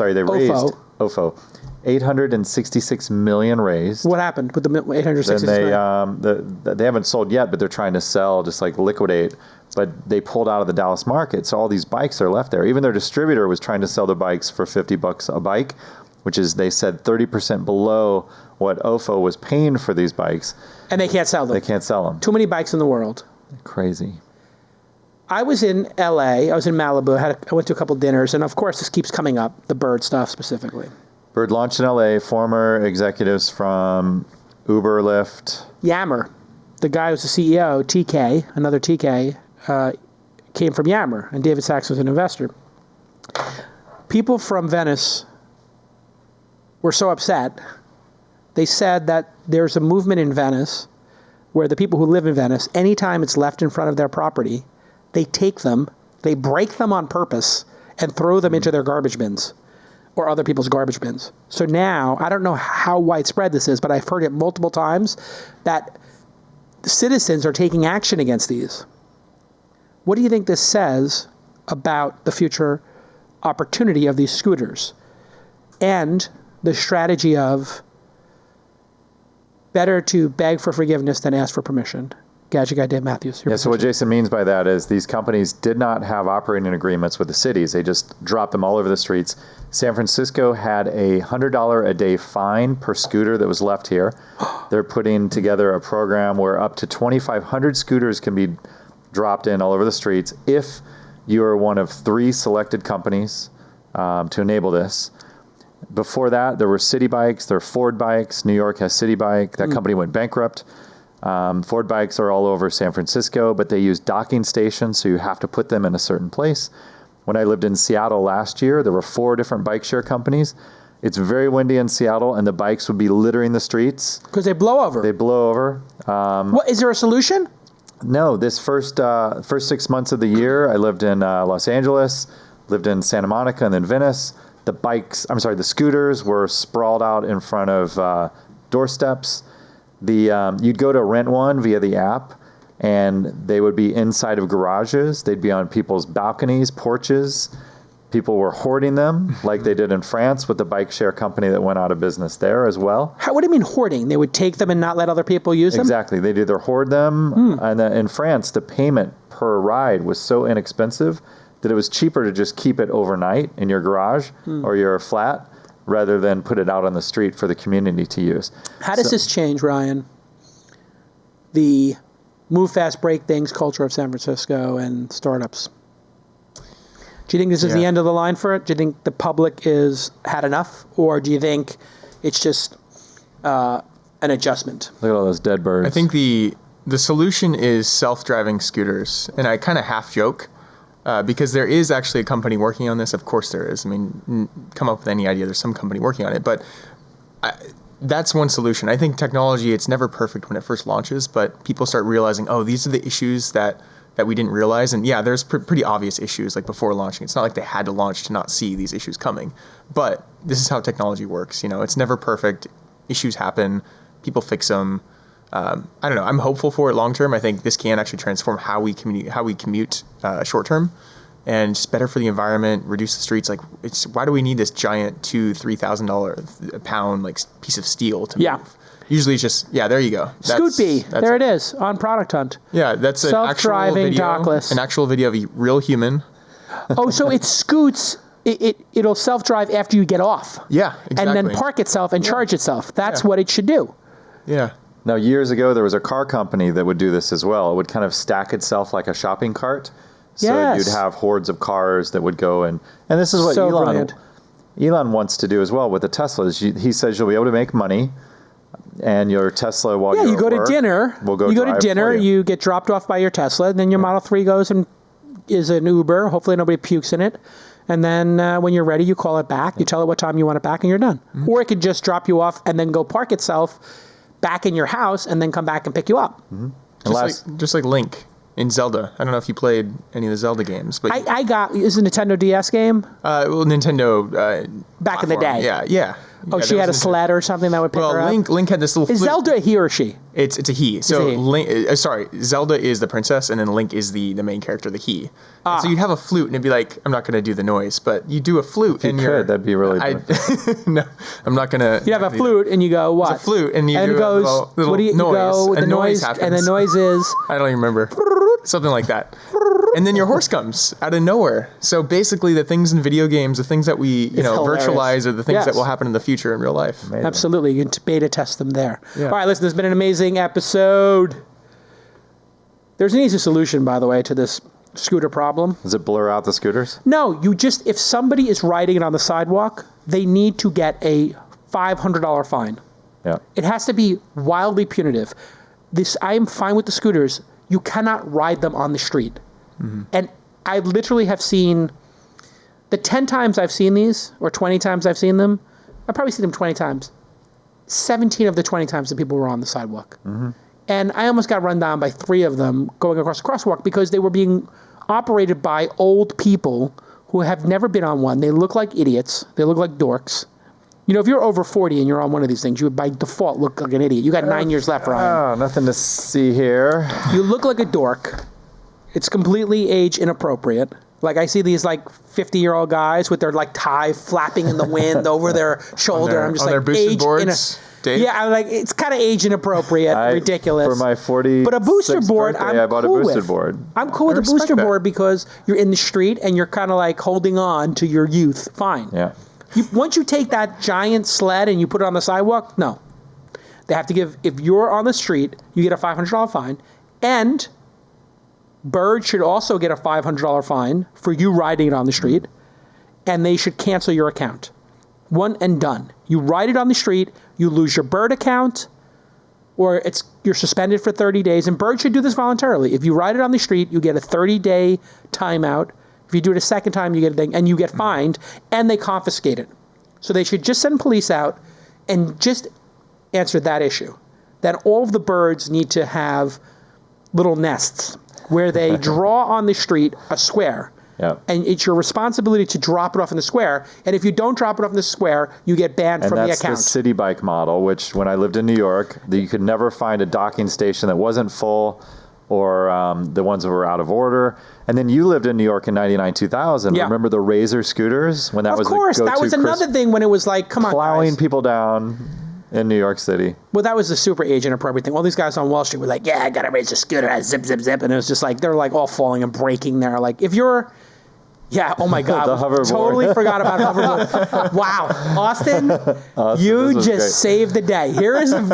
OFO, 866 million raised.
What happened with the 866 million?
They haven't sold yet, but they're trying to sell, just like liquidate. But they pulled out of the Dallas market, so all these bikes are left there. Even their distributor was trying to sell the bikes for $50 a bike, which is, they said, 30% below what OFO was paying for these bikes.
And they can't sell them.
They can't sell them.
Too many bikes in the world.
Crazy.
I was in LA. I was in Malibu. I went to a couple dinners. And, of course, this keeps coming up, the Bird stuff specifically.
Bird launched in LA. Former executives from Uber, Lyft.
Yammer. The guy who's the CEO, TK, another TK, came from Yammer. And David Sachs was an investor. People from Venice were so upset. They said that there's a movement in Venice where the people who live in Venice, anytime it's left in front of their property, they take them, they break them on purpose, and throw them into their garbage bins or other people's garbage bins. So now, I don't know how widespread this is, but I've heard it multiple times that citizens are taking action against these. What do you think this says about the future opportunity of these scooters and the strategy of better to beg for forgiveness than ask for permission? Gadget Guy Dave Matthews.
Yeah, so what Jason means by that is these companies did not have operating agreements with the cities. They just dropped them all over the streets. San Francisco had a $100 a day fine per scooter that was left here. They're putting together a program where up to 2,500 scooters can be dropped in all over the streets if you are one of 3 selected companies to enable this. Before that, there were City Bikes, there are Ford Bikes. New York has City Bike. That company went bankrupt. Ford Bikes are all over San Francisco, but they use docking stations, so you have to put them in a certain place. When I lived in Seattle last year, there were 4 different bike share companies. It's very windy in Seattle, and the bikes would be littering the streets.
Because they blow over.
They blow over.
What, is there a solution?
No, this first 6 months of the year, I lived in Los Angeles, lived in Santa Monica, and then Venice. The scooters were sprawled out in front of doorsteps. You'd go to rent one via the app, and they would be inside of garages. They'd be on people's balconies, porches. People were hoarding them like they did in France with the bike share company that went out of business there as well.
What do you mean hoarding? They would take them and not let other people use them?
Exactly. They'd either hoard them, and in France, the payment per ride was so inexpensive that it was cheaper to just keep it overnight in your garage or your flat rather than put it out on the street for the community to use.
How does this change, Ryan, the move fast, break things culture of San Francisco and startups? Do you think this is the end of the line for it? Do you think the public is had enough? Or do you think it's just an adjustment?
Look at all those dead birds.
I think the solution is self-driving scooters. And I kind of half joke because there is actually a company working on this. Of course there is. I mean, come up with any idea. There's some company working on it. But that's one solution. I think technology, it's never perfect when it first launches. But people start realizing, oh, these are the issues that we didn't realize. And yeah, there's pretty obvious issues like before launching. It's not like they had to launch to not see these issues coming. But this is how technology works. You know, it's never perfect. Issues happen. People fix them. I don't know. I'm hopeful for it long term. I think this can actually transform how we commute short term, and just better for the environment. Reduce the streets. Like, why do we need this giant $2,000-$3,000 a pound like piece of steel to move? Usually it's just, there you go.
Scootbee, there it is, on Product Hunt.
Yeah, that's an
self-driving dockless.
An actual video of a real human.
Oh, so it scoots, it'll self-drive after you get off.
Yeah, exactly.
And then park itself and charge itself. That's what it should do.
Yeah.
Now, years ago, there was a car company that would do this as well. It would kind of stack itself like a shopping cart. So you'd have hordes of cars that would go and this is what Elon wants to do as well with the Teslas. He says you'll be able to make money. And your Tesla while you're
you go
at work,
to dinner.
We'll go
you go to
drive
dinner.
for you.
You get dropped off by your Tesla. Then your Model 3 goes and is an Uber. Hopefully nobody pukes in it. And then when you're ready, you call it back. You tell it what time you want it back, and you're done. Mm-hmm. Or it could just drop you off and then go park itself back in your house and then come back and pick you up.
Mm-hmm.
Just like Link in Zelda. I don't know if you played any of the Zelda games, but
I got is a Nintendo DS game.
Well, Nintendo
back
platform.
in the day.
Yeah.
Oh, she had a sled or something that would pick her up?
Link had this little
Is
flute.
Zelda a he or she?
It's a he. So
a he.
Link, Zelda is the princess, and then Link is the main character, the he. And so you'd have a flute, and it'd be like, I'm not going to do the noise, but you do a flute.
If you could, that'd be really
No, I'm not going to.
You have a flute, and you go, what?
It's a flute, and you do
it goes,
a little
what do you
noise.
go with
a
the noise
happens.
and the noise is?
I don't even remember. Something like that. And then your horse comes out of nowhere. So basically the things in video games, the things that we virtualize are the things that will happen in the future in real life.
Amazing.
Absolutely. You can beta test them there.
Yeah.
All right, listen, this has been an amazing episode. There's an easy solution, by the way, to this scooter problem.
Does it blur out the scooters?
No, if somebody is riding it on the sidewalk, they need to get a $500 fine.
Yeah.
It has to be wildly punitive. I am fine with the scooters. You cannot ride them on the street. Mm-hmm. And I literally have seen the 10 times I've seen these, or 20 times I've seen them, I've probably seen them 20 times. 17 of the 20 times the people were on the sidewalk. Mm-hmm. And I almost got run down by 3 of them going across the crosswalk because they were being operated by old people who have never been on one. They look like idiots. They look like dorks. You know, if you're over 40 and you're on one of these things, you would by default look like an idiot. You got 9 years left, Ryan.
Oh, nothing to see here.
You look like a dork. It's completely age inappropriate. Like I see these like 50-year-old guys with their like tie flapping in the wind over their shoulder. I'm just
on
like
their boosted
age
boards, Dave?
Yeah, I'm like it's kind of age inappropriate, ridiculous.
For my 40th
but a booster board,
birthday, I bought a booster board.
I'm cool with a
respect
booster
that.
board because you're in the street and you're kind of like holding on to your youth. Fine.
Yeah.
Once you take that giant sled and you put it on the sidewalk, no. They have to give, if you're on the street, you get a $500 fine. And Bird should also get a $500 fine for you riding it on the street. And they should cancel your account. One and done. You ride it on the street, you lose your Bird account, or you're suspended for 30 days. And Bird should do this voluntarily. If you ride it on the street, you get a 30-day timeout. If you do it a second time, you get a thing, and you get fined, and they confiscate it. So they should just send police out and just answer that issue. That all of the birds need to have little nests where they draw on the street a square.
Yeah.
And it's your responsibility to drop it off in the square. And if you don't drop it off in the square, you get banned from the account.
And that's the city bike model, which when I lived in New York, you could never find a docking station that wasn't full or the ones that were out of order. And then you lived in New York in 99, 2000.
Yeah.
Remember the Razor scooters? When that
Of
was
course,
the go-to
that was another thing when it was like, come on,
plowing
guys.
people down in New York City.
Well, that was the super age inappropriate thing. All these guys on Wall Street were like, yeah, I got to raise a scooter, zip, zip, zip. And it was just like, they're like all falling and breaking there. Like, if you're, yeah, oh my God.
The hoverboard.
Totally forgot about hoverboard. Wow. Austin, you
this was
just
great.
saved the day.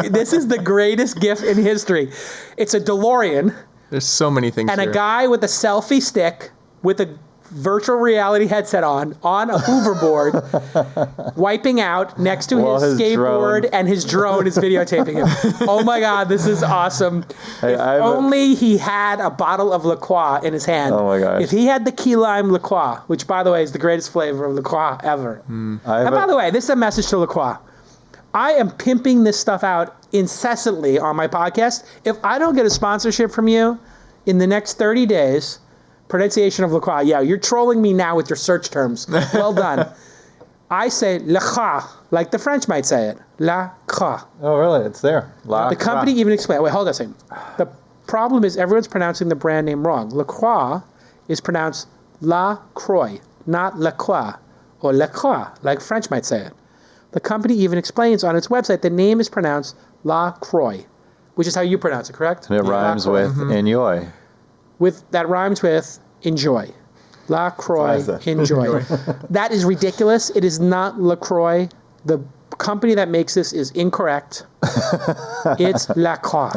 This is the greatest gift in history. It's a DeLorean
There's so many things
and
here.
a guy with a selfie stick with a virtual reality headset on a hoverboard, wiping out next to
Well,
his
his
skateboard,
drone.
and his drone is videotaping him. Oh my God, this is awesome.
Hey,
If
I have a-
only he had a bottle of La Croix in his hand.
Oh my gosh.
If he had the key lime La Croix, which by the way is the greatest flavor of La Croix ever. And by the way, this is a message to La Croix. I am pimping this stuff out incessantly on my podcast. If I don't get a sponsorship from you in the next 30 days, pronunciation of La Croix. Yeah, you're trolling me now with your search terms. Well done. I say La Croix, like the French might say it. La Croix.
Oh, really? It's there.
The company even explained. Wait, hold on a second. The problem is everyone's pronouncing the brand name wrong. La Croix is pronounced La Croix, not La Croix or La Croix, like French might say it. The company even explains on its website the name is pronounced La Croix, which is how you pronounce it, correct?
And it rhymes
La Croix.
with enjoy.
That rhymes with enjoy. La Croix,
Nice.
enjoy. That is ridiculous. It is not LaCroix. The company that makes this is incorrect. It's La Croix.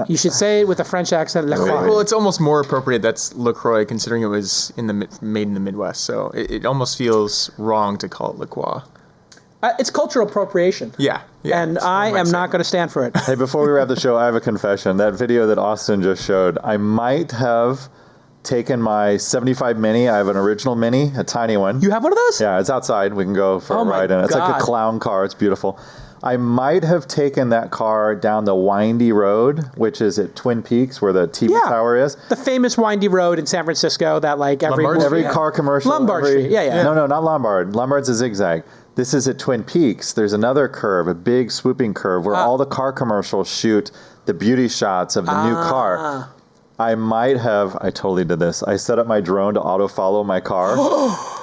You should say it with a French accent, La Croix.
Well, it's almost more appropriate that's LaCroix, considering it was made in the Midwest. So it almost feels wrong to call it LaCroix.
It's cultural appropriation.
Yeah.
And I am not going to stand for it.
Hey, before we wrap the show, I have a confession. That video that Austin just showed, I might have taken my 75 Mini. I have an original Mini, a tiny one.
You have one of those?
Yeah, it's outside. We can go for a
my
ride in it. It's like
God.
a clown car. It's beautiful. I might have taken that car down the windy road, which is at Twin Peaks, where the TV tower is.
The famous windy road in San Francisco that like every
Lombard
movie
Every
has.
car commercial.
Lombard
every-
Street. Yeah.
No, not Lombard. Lombard's a zigzag. This is at Twin Peaks. There's another curve, a big swooping curve, where all the car commercials shoot the beauty shots of the new car. I totally did this. I set up my drone to auto follow my car.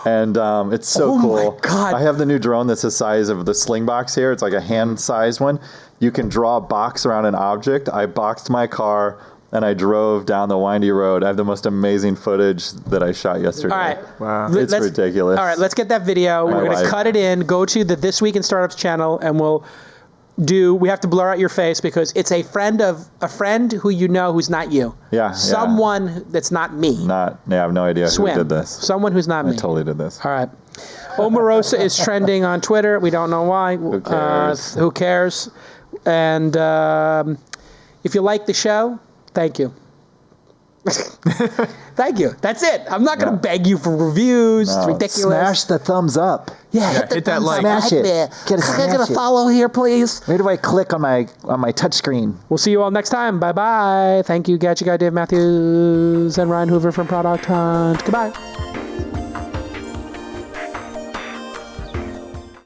And it's so
Oh
cool.
my God.
I have the new drone that's the size of the sling box here. It's like a hand-sized one. You can draw a box around an object. I boxed my car and I drove down the windy road. I have the most amazing footage that I shot yesterday.
All right.
Wow.
It's ridiculous.
All right, let's get that video. We're going to
wife.
cut it in, go to the This Week in Startups channel, and we have to blur out your face because it's a friend who you know who's not you.
Yeah.
Someone that's not me.
I have no idea
Swim.
who did this.
Someone who's not me.
I totally did this.
All right. Omarosa is trending on Twitter. We don't know why. Who
cares?
Who cares? And if you like the show, thank you. Thank you. That's it. I'm not going to beg you for reviews. It's ridiculous.
Smash the thumbs up.
Yeah,
hit that like.
Smash it.
there.
Get a
Can I
smash
get a
it.
follow here, please?
Where do I click on my touch screen?
We'll see you all next time. Bye-bye. Thank you, Gadget Guy Dave Matthews and Ryan Hoover from Product Hunt. Goodbye.